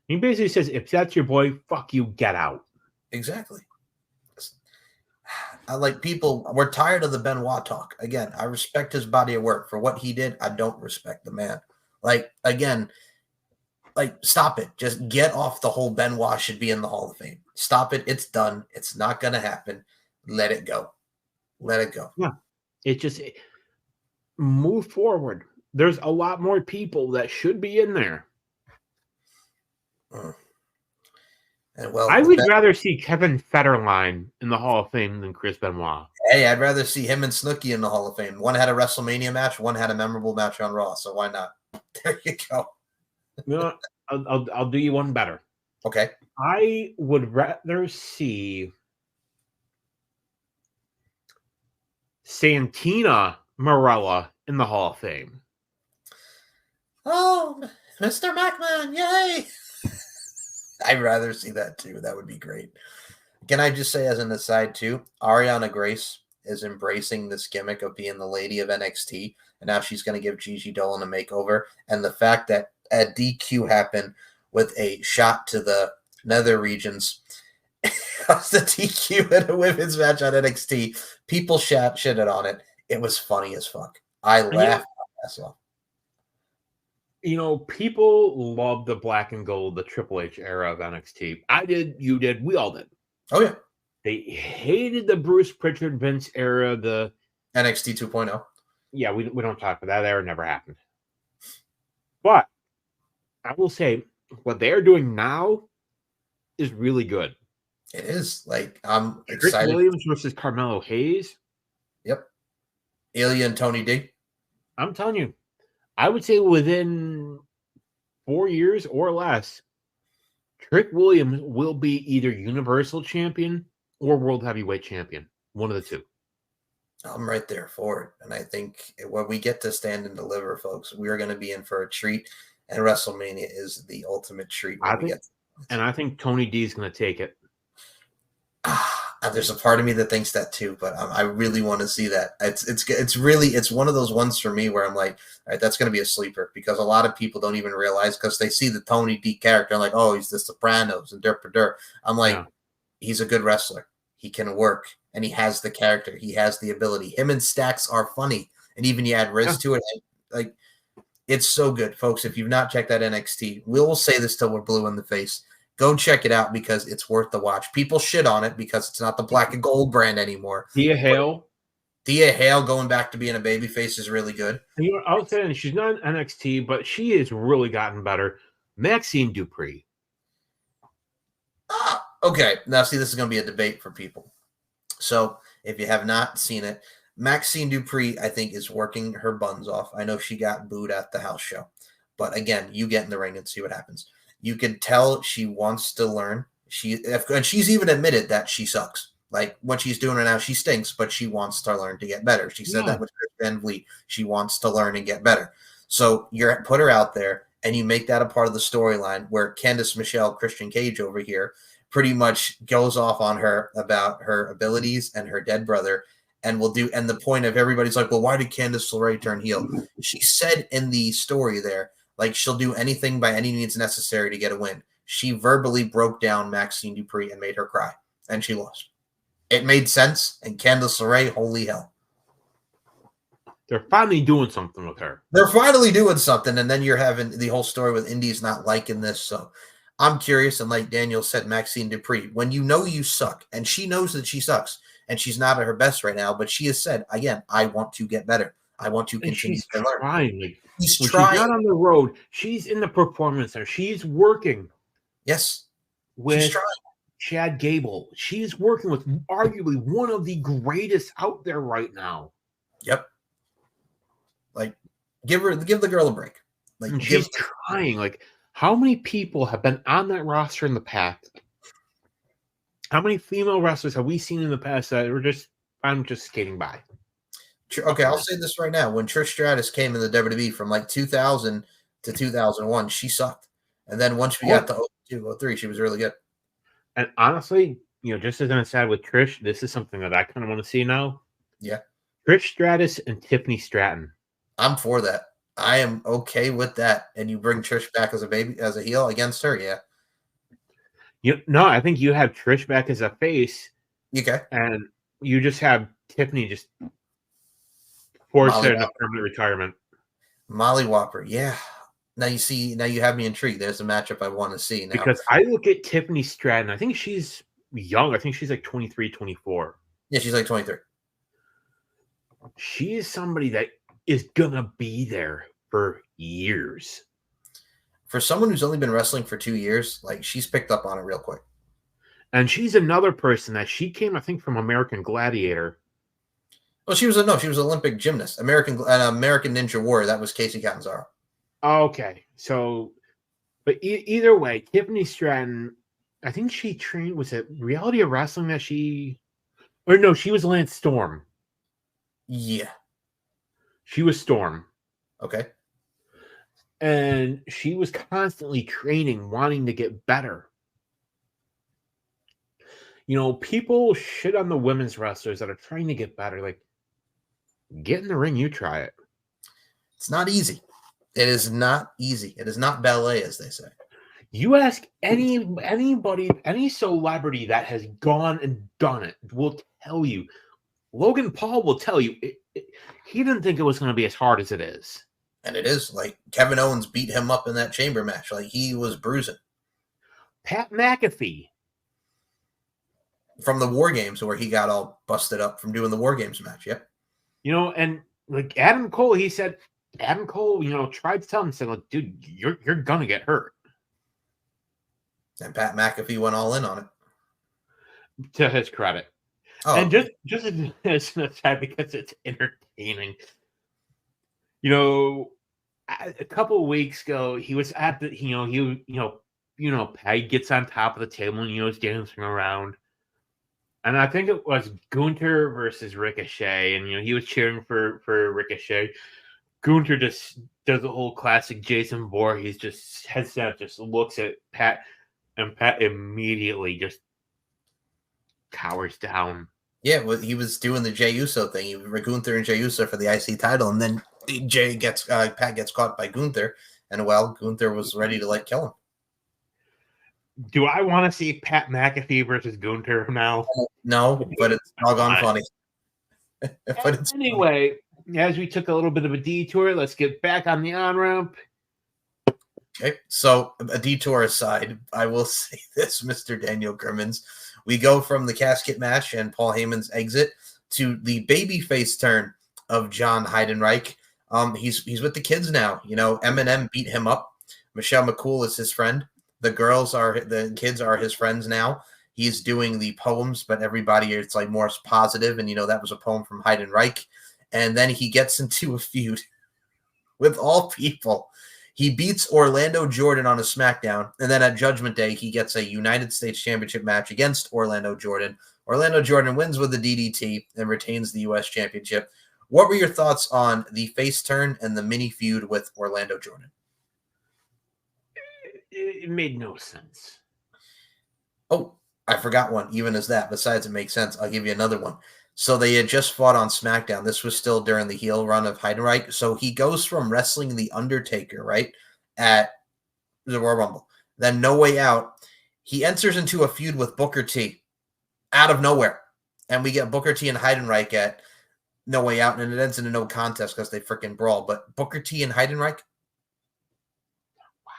He basically says, if that's your boy, fuck you, get out. Exactly. I like people, we're tired of the Benoit talk. Again, I respect his body of work. For what he did, I don't respect the man. Like, again, stop it. Just get off the whole Benoit should be in the Hall of Fame. Stop it. It's done. It's not going to happen. Let it go. Let it go. Yeah. Move forward. There's a lot more people that should be in there. And I would rather see Kevin Federline in the Hall of Fame than Chris Benoit. Hey, I'd rather see him and Snooki in the Hall of Fame. One had a WrestleMania match, one had a memorable match on Raw. So why not? There you go. I'll do you one better. Okay. I would rather see Santina Marella in the Hall of Fame. Oh, Mr. McMahon, yay! I'd rather see that too. That would be great. Can I just say as an aside too, Ariana Grace is embracing this gimmick of being the lady of NXT, and now she's going to give Gigi Dolan a makeover. And the fact that a DQ happened with a shot to the nether regions, the DQ in a women's match on NXT, people shitted on it. It was funny as fuck. I laughed my ass off. People love the black and gold, the Triple H era of NXT. I did, you did, we all did. Oh, yeah. They hated the Bruce Pritchard Vince era, the NXT 2.0. Yeah, we don't talk about that. That era never happened. But I will say, what they're doing now is really good. It is. I'm excited. Rick Williams versus Carmelo Hayes. Yep. Ilya and Tony D. I'm telling you, I would say within 4 years or less, Trick Williams will be either Universal Champion or World Heavyweight Champion. One of the two. I'm right there for it. And I think when we get to stand and deliver, folks, we are going to be in for a treat. And WrestleMania is the ultimate treat. I think Tony D is going to take it. There's a part of me that thinks that too, but I really want to see that. It's one of those ones for me where I'm like, all right, that's going to be a sleeper, because a lot of people don't even realize, because they see the Tony D character and like, oh, he's the Sopranos and dirt. I'm like, He's a good wrestler. He can work, and he has the character. He has the ability. Him and Stacks are funny, and even you add Riz to it. Like, It's so good, folks. If you've not checked out NXT, we'll say this till we're blue in the face. Go check it out because it's worth the watch. People shit on it because it's not the black and gold brand anymore. Thea Hale. Thea Hale going back to being a babyface is really good. You know, I was saying she's not in NXT, but she has really gotten better. Maxine Dupree. Okay, now see, this is going to be a debate for people. So if you have not seen it, Maxine Dupree, I think, is working her buns off. I know she got booed at the house show. But again, you get in the ring and see what happens. You can tell she wants to learn. And she's even admitted that she sucks. Like what she's doing right now, she stinks, but she wants to learn to get better. She said that with Chris Van Vliet. She wants to learn and get better. So you put her out there and you make that a part of the storyline where Candice Michelle, Christian Cage over here, pretty much goes off on her about her abilities and her dead brother. And the point of everybody's like, well, why did Candice LeRae turn heel? She said in the story there, like she'll do anything by any means necessary to get a win. She verbally broke down Maxine Dupree and made her cry, and she lost. It made sense, and Candice LeRae, holy hell. They're finally doing something with her. They're finally doing something, and then you're having the whole story with Indies not liking this. So I'm curious, and like Daniel said, Maxine Dupree, when you know you suck, and she knows that she sucks, and she's not at her best right now, but she has said, again, I want to get better. I want to continue to learn. She's trying. She's not on the road. She's in the performance center. She's working. Yes. With Chad Gable. She's working with arguably one of the greatest out there right now. Yep. Like, give the girl a break. Like, and she's trying. Like, how many people have been on that roster in the past? How many female wrestlers have we seen in the past that were I'm just skating by? Okay, I'll say this right now. When Trish Stratus came in the WWE from like 2000 to 2001, she sucked. And then once we got to 02, 03, she was really good. And honestly, you know, just as an aside with Trish, this is something that I kind of want to see now. Yeah. Trish Stratus and Tiffany Stratton. I'm for that. I am okay with that. And you bring Trish back as a heel against her, yeah. No, I think you have Trish back as a face. Okay. And you just have Tiffany just force her into permanent retirement. Molly Whopper, yeah. Now you have me intrigued. There's a matchup I want to see now. Because I look at Tiffany Stratton, I think she's young. I think she's like 23, 24. Yeah, she's like 23. She is somebody that is going to be there for years. For someone who's only been wrestling for 2 years, like she's picked up on it real quick. And she's another person that she came, I think, from American Gladiator. Well, she was Olympic gymnast, American Ninja Warrior. That was Casey Catanzaro. Okay, so, but either way, Tiffany Stratton, I think she trained. Was it Reality of Wrestling that she was Lance Storm. Yeah, she was Storm. Okay, and she was constantly training, wanting to get better. You know, people shit on the women's wrestlers that are trying to get better. Like, get in the ring, you try it. It's not easy. It is not easy. It is not ballet, as they say. You ask anybody, any celebrity that has gone and done it will tell you. Logan Paul will tell you he didn't think it was going to be as hard as it is. And it is. Like, Kevin Owens beat him up in that chamber match. Like, he was bruising. Pat McAfee. From the War Games, where he got all busted up from doing the War Games match. Yep. You know, and like Adam Cole, you know, tried to tell him, said, like, dude, you're gonna get hurt. And Pat McAfee went all in on it. To his credit. Oh, and just as an aside, because it's entertaining. You know, a couple of weeks ago, he was at the, Pat gets on top of the table and, is dancing around. And I think it was Gunther versus Ricochet. And, he was cheering for Ricochet. Gunther just does the whole classic Jason Voorhees, just heads down, just looks at Pat, and Pat immediately just cowers down. Yeah, well, he was doing the Jey Uso thing. Gunther and Jey Uso for the IC title, and then Pat gets caught by Gunther, and Gunther was ready to kill him. Do I want to see Pat McAfee versus Gunther now? No, but it's doggone funny. But it's anyway. as we took a little bit of a detour, let's get back on the on-ramp. Okay, so a detour aside, I will say this, Mr. Daniel Crimmins. We go from the casket match and Paul Heyman's exit to the babyface turn of John Heidenreich. He's with the kids now. You know, Eminem beat him up. Michelle McCool is his friend. The kids are his friends now. He's doing the poems, but everybody, it's like more positive. And, you know, that was a poem from Heidenreich. And then he gets into a feud with all people. He beats Orlando Jordan on a SmackDown, and then at Judgment Day, he gets a United States Championship match against Orlando Jordan. Orlando Jordan wins with the DDT and retains the U.S. Championship. What were your thoughts on the face turn and the mini feud with Orlando Jordan? It made no sense. Oh, I forgot one, even as that. Besides, it makes sense. I'll give you another one. So they had just fought on SmackDown. This was still during the heel run of Heidenreich. So he goes from wrestling The Undertaker, right, at the Royal Rumble. Then No Way Out. He enters into a feud with Booker T out of nowhere. And we get Booker T and Heidenreich at No Way Out, and it ends in a no contest because they freaking brawl. But Booker T and Heidenreich? Wow.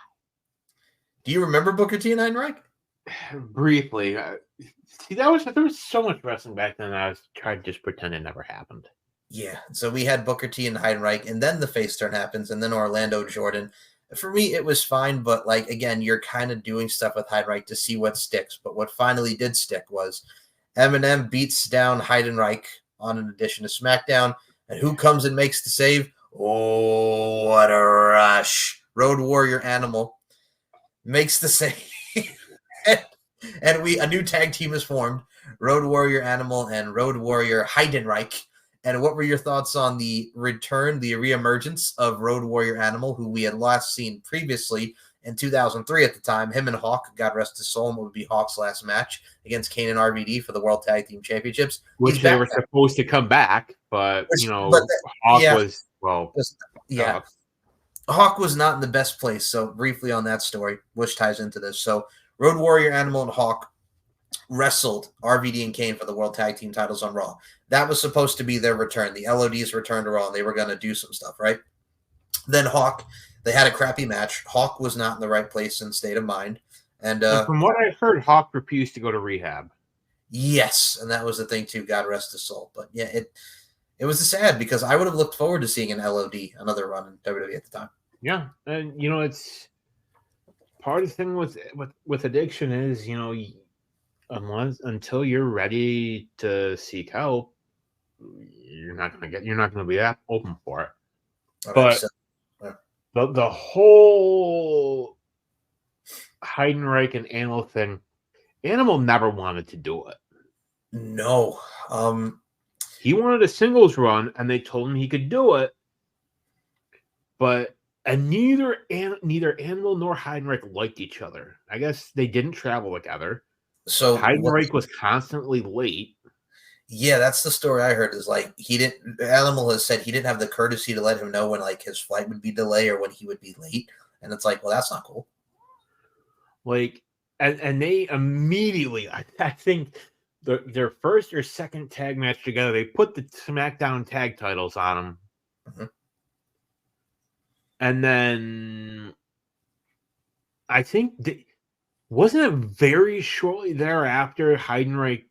Do you remember Booker T and Heidenreich? Briefly. See, there was so much wrestling back then I was trying to just pretend it never happened. Yeah, so we had Booker T and Heidenreich, and then the face turn happens, and then Orlando Jordan. For me, it was fine, but, like, again, you're kind of doing stuff with Heidenreich to see what sticks. But what finally did stick was Eminem beats down Heidenreich on an edition of SmackDown, and who comes and makes the save? Oh, what a rush. Road Warrior Animal makes the save. And a new tag team is formed, Road Warrior Animal and Road Warrior Heidenreich. And what were your thoughts on the return, the reemergence of Road Warrior Animal, who we had last seen previously in 2003 at the time? Him and Hawk, God rest his soul, and what would be Hawk's last match against Kane and RVD for the World Tag Team Championships. Which they were supposed to come back, but, Hawk was, well... Yeah. Hawk was not in the best place, so briefly on that story, which ties into this. So Road Warrior Animal and Hawk wrestled RVD and Kane for the World Tag Team titles on Raw. That was supposed to be their return. The LOD's return to Raw, and they were going to do some stuff, right? Then Hawk, they had a crappy match. Hawk was not in the right place and state of mind. And from what I've heard, Hawk refused to go to rehab. Yes, and that was the thing too, God rest his soul. But yeah, it was sad because I would have looked forward to seeing an LOD, another run in WWE at the time. Yeah, and, it's part of the thing with addiction is, until you're ready to seek help, you're not going to be that open for it. But the whole Heidenreich and Animal thing, Animal never wanted to do it. No. He wanted a singles run, and they told him he could do it, and neither Animal nor Heidenreich liked each other. I guess they didn't travel together. So Heidenreich was constantly late. Yeah, that's the story I heard. Is like Animal has said he didn't have the courtesy to let him know when like his flight would be delayed or when he would be late, and it's like, well, that's not cool. Like, and they immediately, I think their first or second tag match together, they put the SmackDown tag titles on them. Mm-hmm. And then I think wasn't it very shortly thereafter Heidenreich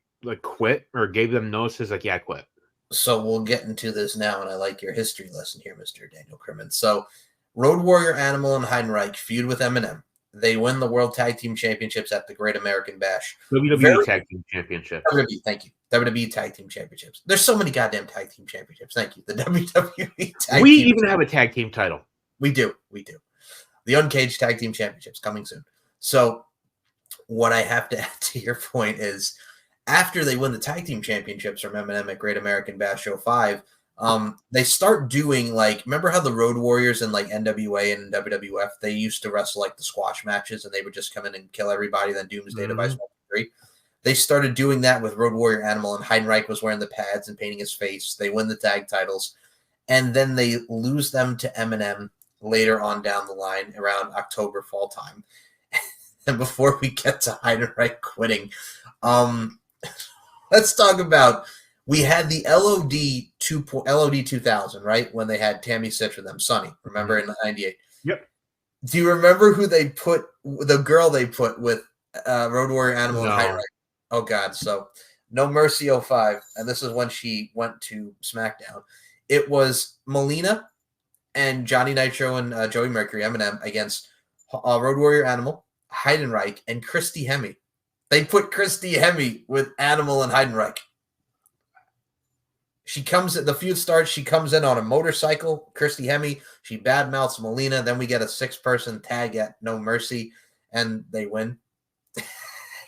quit or gave them notices like, yeah, I quit. So we'll get into this now, and I like your history lesson here, Mr. Daniel Crimmins. So Road Warrior Animal and Heidenreich feud with Eminem. They win the World Tag Team Championships at the Great American Bash. WWE Tag Team Championships. WWE, thank you. WWE Tag Team Championships. There's so many goddamn Tag Team Championships. Thank you. The WWE Tag We even have a Tag Team title. We do. The Uncaged Tag Team Championships coming soon. So what I have to add to your point is after they win the Tag Team Championships from Eminem at Great American Bash Show 5, they start doing remember how the Road Warriors and NWA and WWF, they used to wrestle the squash matches and they would just come in and kill everybody, then Doomsday Device 1, 3. They started doing that with Road Warrior Animal, and Heidenreich was wearing the pads and painting his face. They win the tag titles, and then they lose them to Eminem later on down the line around October, fall time. And before we get to Heidenreich quitting, let's talk about, we had the LOD LOD 2000, right? When they had Tammy Sitch with them, Sunny. Remember in the 98? Yep. Do you remember who they put, the girl they put with Road Warrior Animal and Heidenreich? Oh, God. So No Mercy 05. And this is when she went to SmackDown. It was Melina and Johnny Nitro and Joey Mercury, Eminem, against Road Warrior Animal, Heidenreich, and Christy Hemme. They put Christy Hemme with Animal and Heidenreich. She comes, the feud starts, she comes in on a motorcycle, Christy Hemme, she badmouths Melina, then we get a 6-person tag at No Mercy, and they win.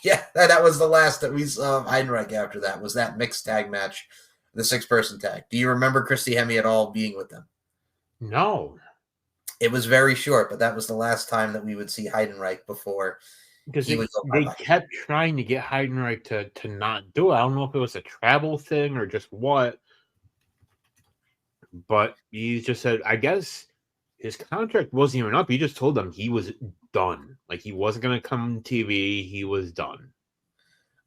Yeah, that was the last that we saw of Heidenreich after that, was that mixed tag match, the 6-person tag. Do you remember Christy Hemme at all being with them? No. It was very short, but that was the last time that we would see Heidenreich before because he would go they kept trying to get Heidenreich to not do it. I don't know if it was a travel thing or just what. But he just said, I guess his contract wasn't even up. He just told them he was done. Like, he wasn't going to come on TV. He was done.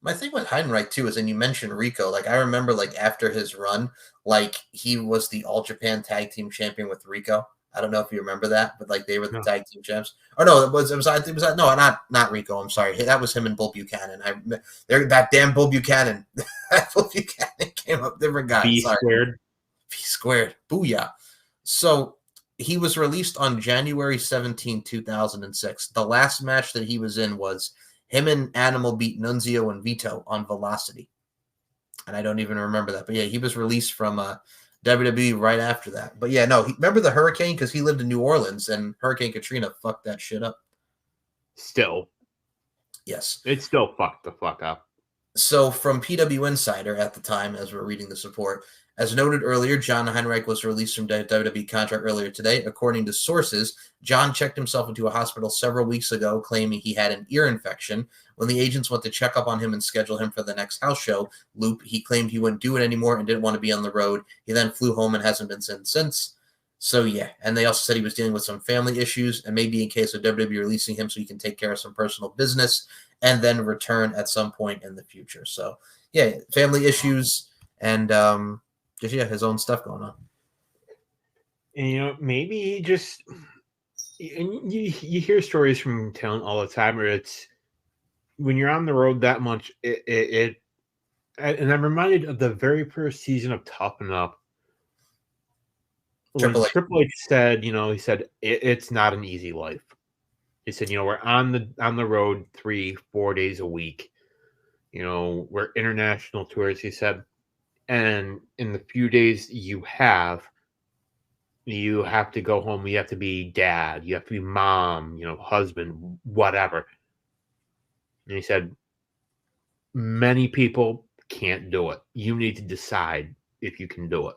My thing with Heidenreich, too, is, and you mentioned Rico, like, I remember, like, after his run, like, he was the All Japan Tag Team Champion with Rico. I don't know if you remember that, but, like, they were the tag team champs. Or no, it was no, not Rico. I'm sorry. That was him and Bull Buchanan. That damn Bull Buchanan. Bull Buchanan came up, different guy. B squared. B squared. Booyah. So he was released on January 17, 2006. The last match that he was in was him and Animal beat Nunzio and Vito on Velocity. And I don't even remember that. But yeah, he was released from WWE right after that. But yeah, no, remember the hurricane? Because he lived in New Orleans and Hurricane Katrina fucked that shit up. Still. Yes. It still fucked the fuck up. So from PW Insider at the time, as we're reading the report, as noted earlier, John Heidenreich was released from WWE contract earlier today. According to sources, John checked himself into a hospital several weeks ago, claiming he had an ear infection. When the agents went to check up on him and schedule him for the next house show loop, he claimed he wouldn't do it anymore and didn't want to be on the road. He then flew home and hasn't been seen since. So, yeah. And they also said he was dealing with some family issues and maybe in case of WWE releasing him so he can take care of some personal business and then return at some point in the future. So, yeah, family issues and just, yeah, his own stuff going on. And, you know, maybe he just – and you hear stories from talent all the time where it's when you're on the road that much, and I'm reminded of the very first season of Toughen Up. Triple H said, you know, he said, it's not an easy life. He said, you know, we're on the road 3-4 days a week. You know, we're international tours, he said. And in the few days you have to go home. You have to be dad. You have to be mom, you know, husband, whatever. And he said, many people can't do it. You need to decide if you can do it.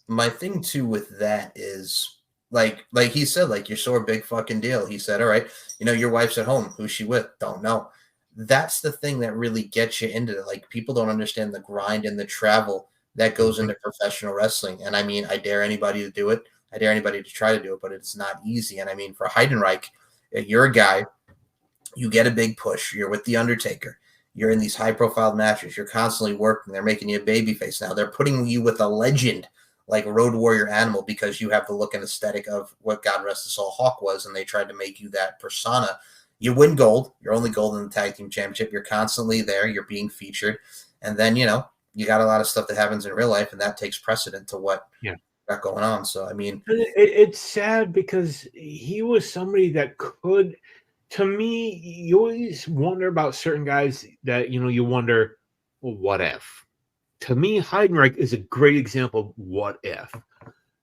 My thing, too, with that is, like he said, like, you're so a big fucking deal. He said, all right, you know, your wife's at home. Who's she with? Don't know. That's the thing that really gets you into it. Like, people don't understand the grind and the travel that goes into professional wrestling. And I mean, I dare anybody to do it. I dare anybody to try to do it, but it's not easy. And I mean, for Heidenreich, you're a guy, you get a big push. You're with The Undertaker. You're in these high profile matches. You're constantly working. They're making you a babyface now. They're putting you with a legend like Road Warrior Animal because you have the look and aesthetic of what God Rest His Soul Hawk was, and they tried to make you that persona. You win gold. You're only gold in the Tag Team Championship. You're constantly there. You're being featured. And then, you know, you got a lot of stuff that happens in real life, and that takes precedent to what got going on. So, I mean. It's sad because he was somebody that could, to me, you always wonder about certain guys that, you know, you wonder, well, what if? To me, Heidenreich is a great example of what if.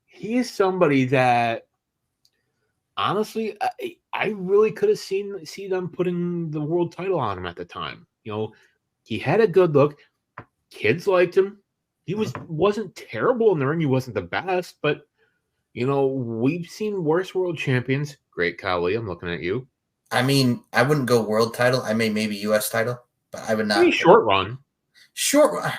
He is somebody that, honestly, I really could have see them putting the world title on him at the time. You know, he had a good look. Kids liked him. He wasn't terrible in the ring. He wasn't the best, but, you know, we've seen worse world champions. Great, Kali, I'm looking at you. I mean, I wouldn't go world title. I may maybe U.S. title, but I would not. Maybe short run. Short run.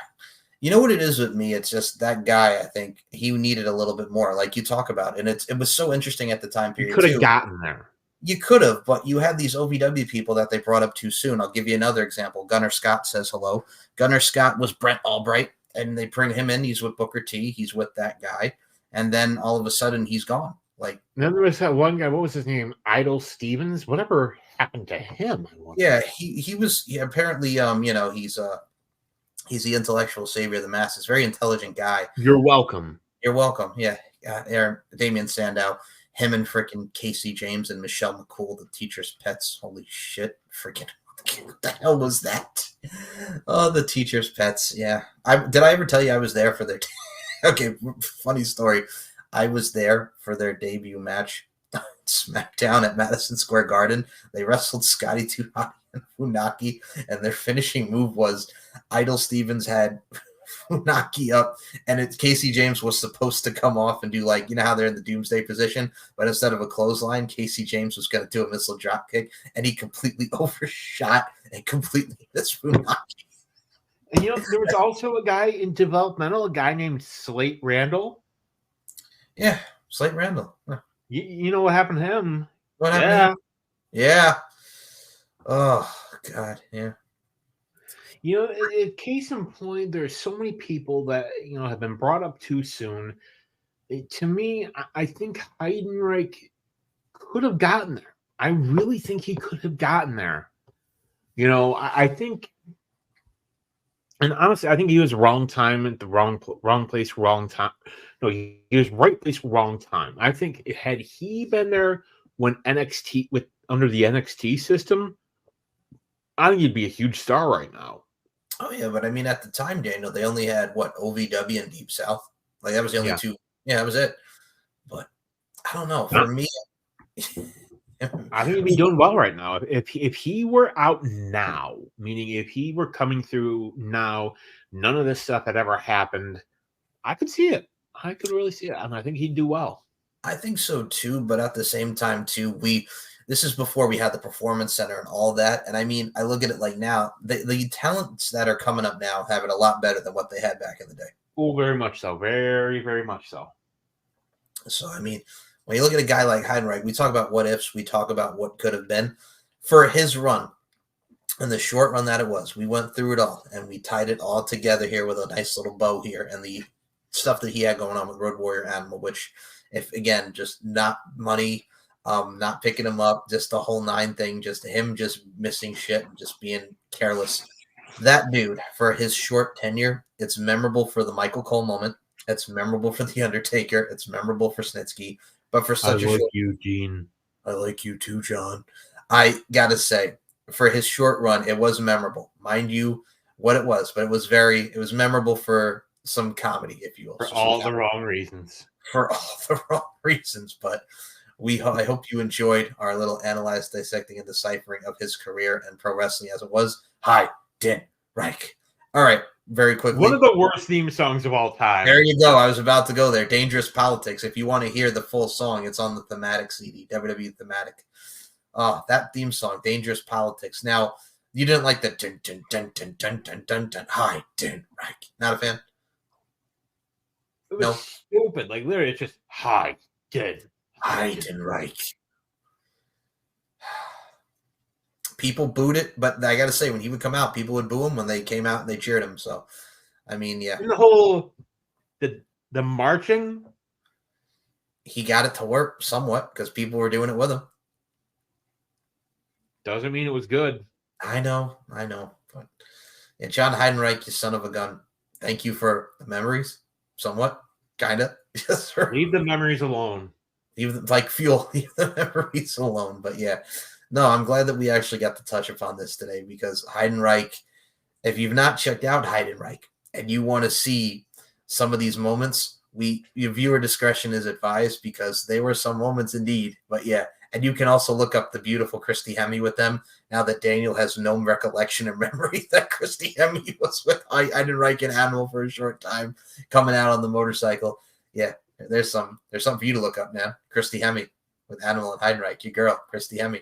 You know what it is with me? It's just that guy, I think he needed a little bit more, like you talk about. And it was so interesting at the time period. You could have gotten there. You could have, but you had these OVW people that they brought up too soon. I'll give you another example. Gunnar Scott says hello. Gunnar Scott was Brent Albright and they bring him in. He's with Booker T. He's with that guy, and then all of a sudden he's gone. Like, then there was that one guy. What was his name? Idol Stevens. Whatever happened to him? Yeah, he was apparently he's the intellectual savior of the masses. Very intelligent guy. You're welcome. You're welcome. Yeah, Damian Sandow, him and freaking Casey James and Michelle McCool, the teacher's pets. Holy shit! Freaking what the hell was that? Oh, the teacher's pets. Yeah, did I ever tell you I was there for their? Okay, funny story. I was there for their debut match, SmackDown at Madison Square Garden. They wrestled Scotty 2 Hotty and Funaki, and their finishing move was Idol Stevens had Funaki up, and Casey James was supposed to come off and do, like, you know how they're in the doomsday position, but instead of a clothesline, Casey James was going to do a missile drop kick, and he completely overshot and completely missed Funaki. And there was also a guy in developmental, a guy named Slate Randall. Yeah, Slate Randall. Huh. You know what happened to him? What happened? Yeah. Oh God, yeah. Case in point, there's so many people that have been brought up too soon. To me, I think Heidenreich could have gotten there. I really think he could have gotten there. I think, and honestly, I think he was wrong time at the wrong place, wrong time. No, he was right place, wrong time. I think had he been there when NXT under the NXT system, I think he'd be a huge star right now. Oh yeah, but I mean, at the time, Daniel, they only had OVW and Deep South. Like, that was the only two. Yeah, that was it. But I don't know. For me, I think he'd be doing well right now. If he were out now, meaning if he were coming through now, none of this stuff had ever happened, I could see it. I could really see it, and I think he'd do well. I think so too, but at the same time too, this is before we had the Performance Center and all that. And I mean, I look at it like now, the talents that are coming up now have it a lot better than what they had back in the day. Oh, very much so. Very, very much so. So, I mean, when you look at a guy like Heidenreich, we talk about what ifs, we talk about what could have been. For his run, and the short run that it was, we went through it all, and we tied it all together here with a nice little bow here, and the stuff that he had going on with Road Warrior Animal, which, if again, just not money, not picking him up, just the whole 9 thing, just him just missing shit and just being careless. That dude, for his short tenure, it's memorable for the Michael Cole moment. It's memorable for The Undertaker. It's memorable for Snitsky. But for such a short... you, Gene. I like you too, John. I got to say, for his short run, it was memorable. Mind you what it was, but it was memorable for some comedy, if you will. For all the wrong reasons. For all the wrong reasons, but I hope you enjoyed our little analyze, dissecting, and deciphering of his career and pro wrestling as it was. Heidenreich. All right, very quickly. One of the worst theme songs of all time. There you go. I was about to go there. Dangerous Politics. If you want to hear the full song, it's on the Thematic CD, WWE Thematic. That theme song, Dangerous Politics. Now, you didn't like the dun dun dun dun dun dun dun dun. Heidenreich. Not a fan? It was stupid. Like, literally, it's just Heidenreich. People booed it, but I got to say, when he would come out, people would boo him. When they came out, and they cheered him. So, I mean, yeah. And the whole, the marching. He got it to work somewhat because people were doing it with him. Doesn't mean it was good. I know. But yeah, John Heidenreich, you son of a gun. Thank you for the memories. Somewhat, kind of. Leave the memories alone. Like fuel. Leave the memories alone. But yeah, no, I'm glad that we actually got to touch upon this today, because Heidenreich, if you've not checked out Heidenreich and you want to see some of these moments, your viewer discretion is advised, because they were some moments indeed. But yeah, and you can also look up the beautiful Christy Hemme with them, now that Daniel has no recollection or memory that Christy Hemme was with Heidenreich and Animal for a short time, coming out on the motorcycle. Yeah, there's something for you to look up, man. Christy Hemme with Animal and Heidenreich, your girl, Christy Hemme.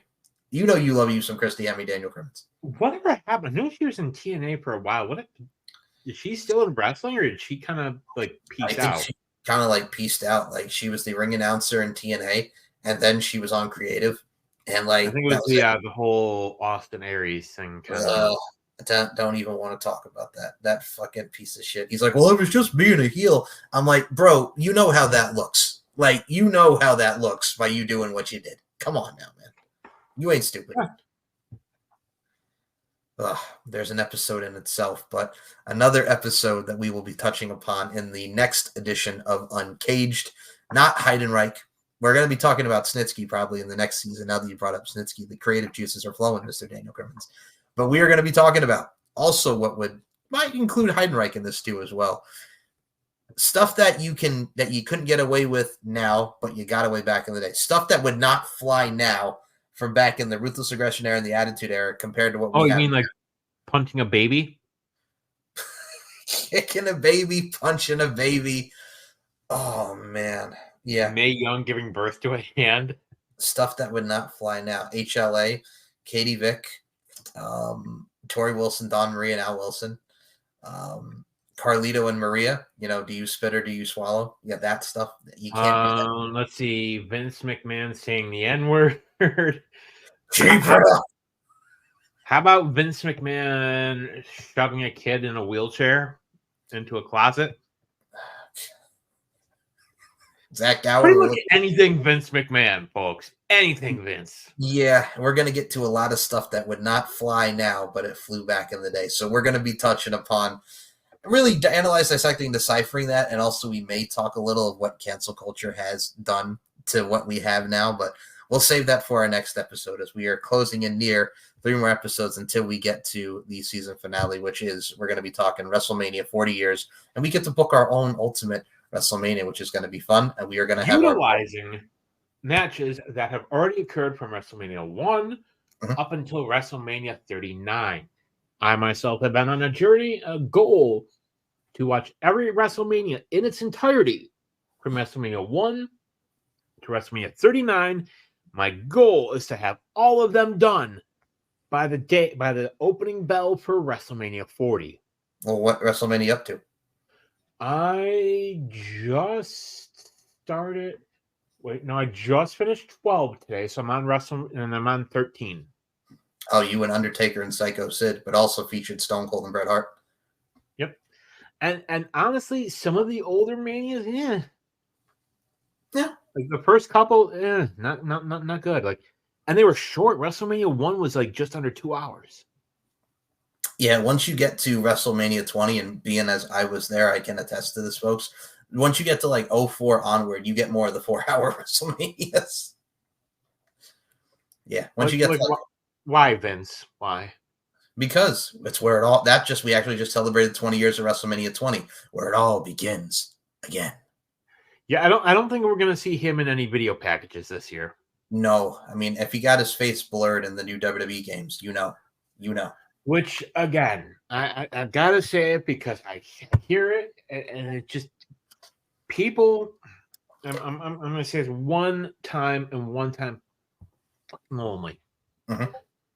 You know you love you some Christy Hemme, Daniel Crimmins. Whatever happened? I knew she was in TNA for a while. Is she still in wrestling, or did she kind of like peace out? She kind of like pieced out. Like, she was the ring announcer in TNA, and then she was on creative. And like, I think it was the whole Austin Aries thing. Don't even want to talk about that. That fucking piece of shit. He's like, well, it was just being a heel. I'm like, bro, you know how that looks. Like, you know how that looks by you doing what you did. Come on now, man. You ain't stupid. Yeah. Ugh, there's an episode in itself, but another episode that we will be touching upon in the next edition of Uncaged, not Heidenreich. We're going to be talking about Snitsky probably in the next season. Now that you brought up Snitsky, the creative juices are flowing, Mr. Daniel Crimmins. But we are going to be talking about also what might include Heidenreich in this too as well. Stuff that you couldn't get away with now, but you got away back in the day. Stuff that would not fly now from back in the Ruthless Aggression era and the Attitude era compared to what we have. Oh, you mean like punching a baby? Kicking a baby, punching a baby. Oh, man. Yeah. Mae Young giving birth to a hand. Stuff that would not fly now. HLA, Katie Vick, Tori Wilson, Dawn Marie, and Al Wilson. Carlito and Maria, do you spit or do you swallow? Yeah, that stuff. You can't. Let's see. Vince McMahon saying the N-word. How about Vince McMahon shoving a kid in a wheelchair into a closet? Zach Gower. Pretty much anything Vince McMahon, folks. Anything Vince. Yeah, we're going to get to a lot of stuff that would not fly now, but it flew back in the day. So we're going to be touching upon really analyze, dissecting, deciphering that, and also we may talk a little of what cancel culture has done to what we have now, but we'll save that for our next episode as we are closing in near 3 more episodes until we get to the season finale, which is we're going to be talking WrestleMania 40 years, and we get to book our own ultimate WrestleMania, which is going to be fun, and we are going to have utilizing matches that have already occurred from WrestleMania 1 up until WrestleMania 39. I myself have been on a journey, a goal to watch every WrestleMania in its entirety from WrestleMania 1 to WrestleMania 39. My goal is to have all of them done by the opening bell for WrestleMania 40. Well, what WrestleMania up to? I just started. I just finished 12 today, so I'm on and I'm on 13. Oh, you and Undertaker and Psycho Sid, but also featured Stone Cold and Bret Hart. Yep. And honestly, some of the older Manias, yeah. Like the first couple, not good. Like, and they were short. WrestleMania 1 was like just under 2 hours. Yeah, once you get to WrestleMania 20, and being as I was there, I can attest to this, folks. Once you get to like 04 onward, you get more of the 4-hour WrestleManias. Yeah, once you get to why, Vince? Why? Because it's where it all we actually just celebrated 20 years of WrestleMania 20, where it all begins again. Yeah, I don't think we're gonna see him in any video packages this year. No, I mean, if he got his face blurred in the new WWE games, you know. Which again, I gotta say it because I hear it, and it just people. I'm gonna say it's one time only. Mm-hmm.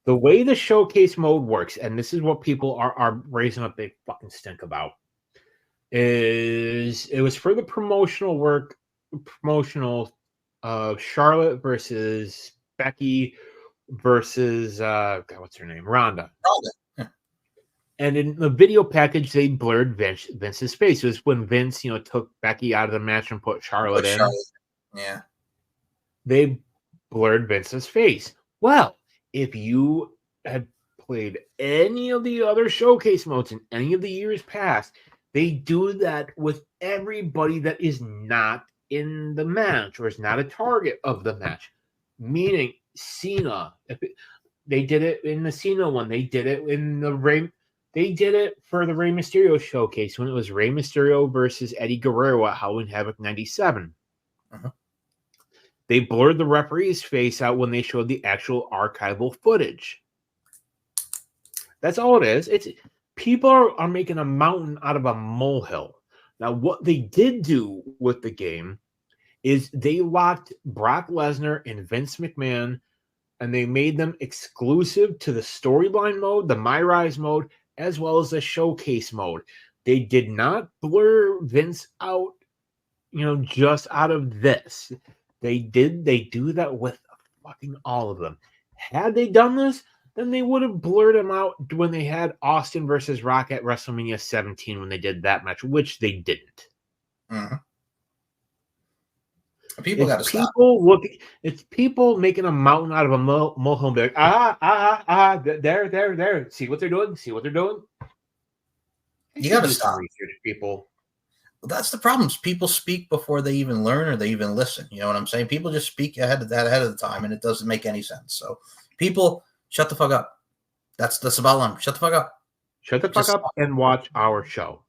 The way the showcase mode works, and this is what people are raising a big fucking stink about, is it was for the promotional Charlotte versus Becky versus what's her name? Ronda. Yeah. And in the video package, they blurred Vince's face. It was when Vince, took Becky out of the match and put Charlotte in. Yeah. They blurred Vince's face. Well, if you had played any of the other showcase modes in any of the years past, they do that with everybody that is not in the match or is not a target of the match. Meaning Cena. They did it in the Cena one. They did it in the Rey. They did it for the Rey Mysterio showcase when it was Rey Mysterio versus Eddie Guerrero at Halloween Havoc 97. They blurred the referee's face out when they showed the actual archival footage. That's all it is. It's people are making a mountain out of a molehill. Now, what they did do with the game is they locked Brock Lesnar and Vince McMahon, and they made them exclusive to the storyline mode, the My Rise mode, as well as the showcase mode. They did not blur Vince out, just out of this. They do that with fucking all of them. Had they done this, then they would have blurred him out when they had Austin versus Rock at WrestleMania 17 when they did that match, which they didn't. Mm-hmm. People got to stop. It's people making a mountain out of a molehill. Like, there. See what they're doing? You got to stop. Some research, people. Well, that's the problem. People speak before they even learn or they even listen. You know what I'm saying? People just speak ahead of the time, and it doesn't make any sense. So, people, shut the fuck up. That's about line. Shut the fuck up. Shut the fuck up and watch our show.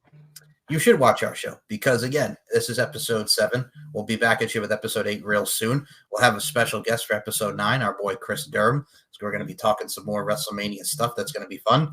You should watch our show because, again, this is episode 7. We'll be back at you with episode 8 real soon. We'll have a special guest for episode 9, our boy Chris Durham. So we're going to be talking some more WrestleMania stuff. That's going to be fun.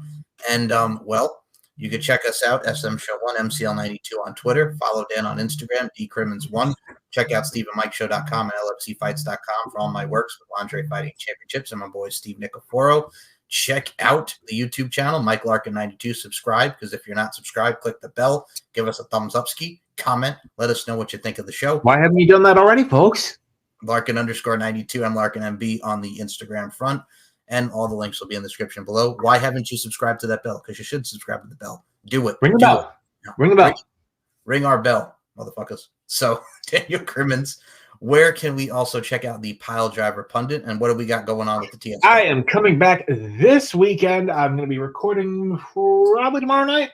And, well, you can check us out, SM Show 1, MCL92 on Twitter. Follow Dan on Instagram, DCrimmins1. Check out StephenMikeShow.com and LFCFights.com for all my works with Andre Fighting Championships and my boy Steve Nicoforo. Check out the YouTube channel, Mike Larkin92. Subscribe, because if you're not subscribed, click the bell. Give us a thumbs up ski. Comment. Let us know what you think of the show. Why haven't you done that already, folks? Larkin_92. I'm LarkinMB on the Instagram front. And all the links will be in the description below. Why haven't you subscribed to that bell? Because you should subscribe to the bell. Do it. Ring the bell. Ring the bell. Ring our bell, motherfuckers. So, Daniel Crimmins, where can we also check out the Pile Driver Pundit? And what do we got going on with the TSK? I am coming back this weekend. I'm going to be recording probably tomorrow night.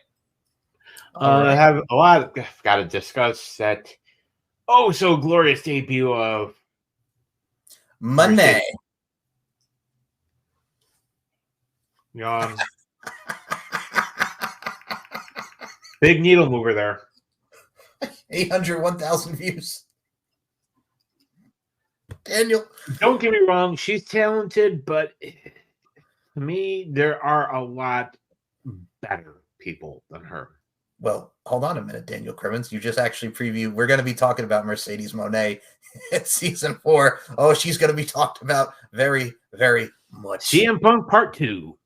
I have a lot I've got to discuss that so glorious debut of Monday. Big needle mover there. 801,000 views. Daniel. Don't get me wrong. She's talented, but to me, there are a lot better people than her. Well, hold on a minute, Daniel Crimmins. You just actually previewed. We're going to be talking about Mercedes Moné in season 4. Oh, she's going to be talked about very, very much. CM Punk Part 2.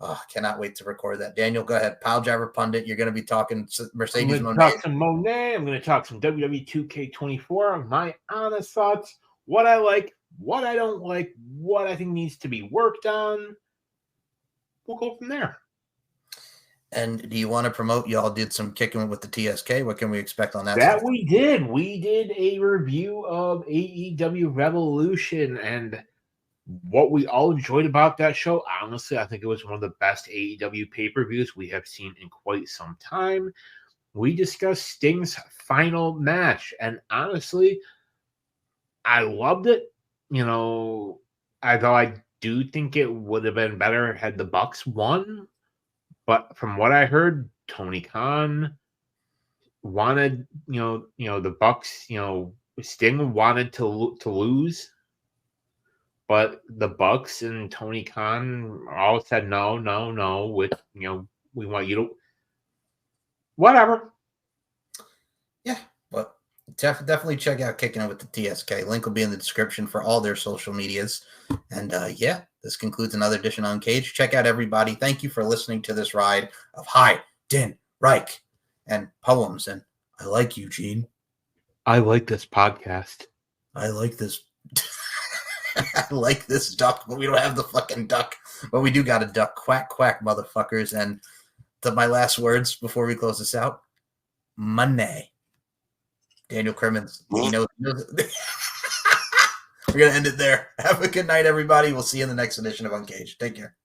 Oh, cannot wait to record that. Daniel, go ahead. Pile Driver Pundit. You're going to be talking Mercedes Moné. I'm going to talk some Moné. I'm going to talk some WWE 2K24. My honest thoughts. What I like. What I don't like. What I think needs to be worked on. We'll go from there. And do you want to promote? Y'all did some kicking with the TSK. What can we expect on that? That side? We did. We did a review of AEW Revolution and what we all enjoyed about that show. Honestly, I think it was one of the best AEW pay-per-views we have seen in quite some time. We discussed Sting's final match, and honestly, I loved it. Although I do think it would have been better had the Bucks won. But from what I heard, Tony Khan wanted, the Bucks, Sting wanted to lose, but the Bucks and Tony Khan all said no. With we want you to whatever. Yeah, but definitely check out Kicking It with the TSK. Link will be in the description for all their social medias. And this concludes another edition of Uncaged. Check out everybody. Thank you for listening to this ride of Heidenreich and poems. And I like Eugene. I like this podcast. I like this. I like this duck, but we don't have the fucking duck. But we do got a duck. Quack, quack, motherfuckers. And my last words before we close this out. Money. Daniel Crimmins. He knows. We're going to end it there. Have a good night, everybody. We'll see you in the next edition of Uncaged. Take care.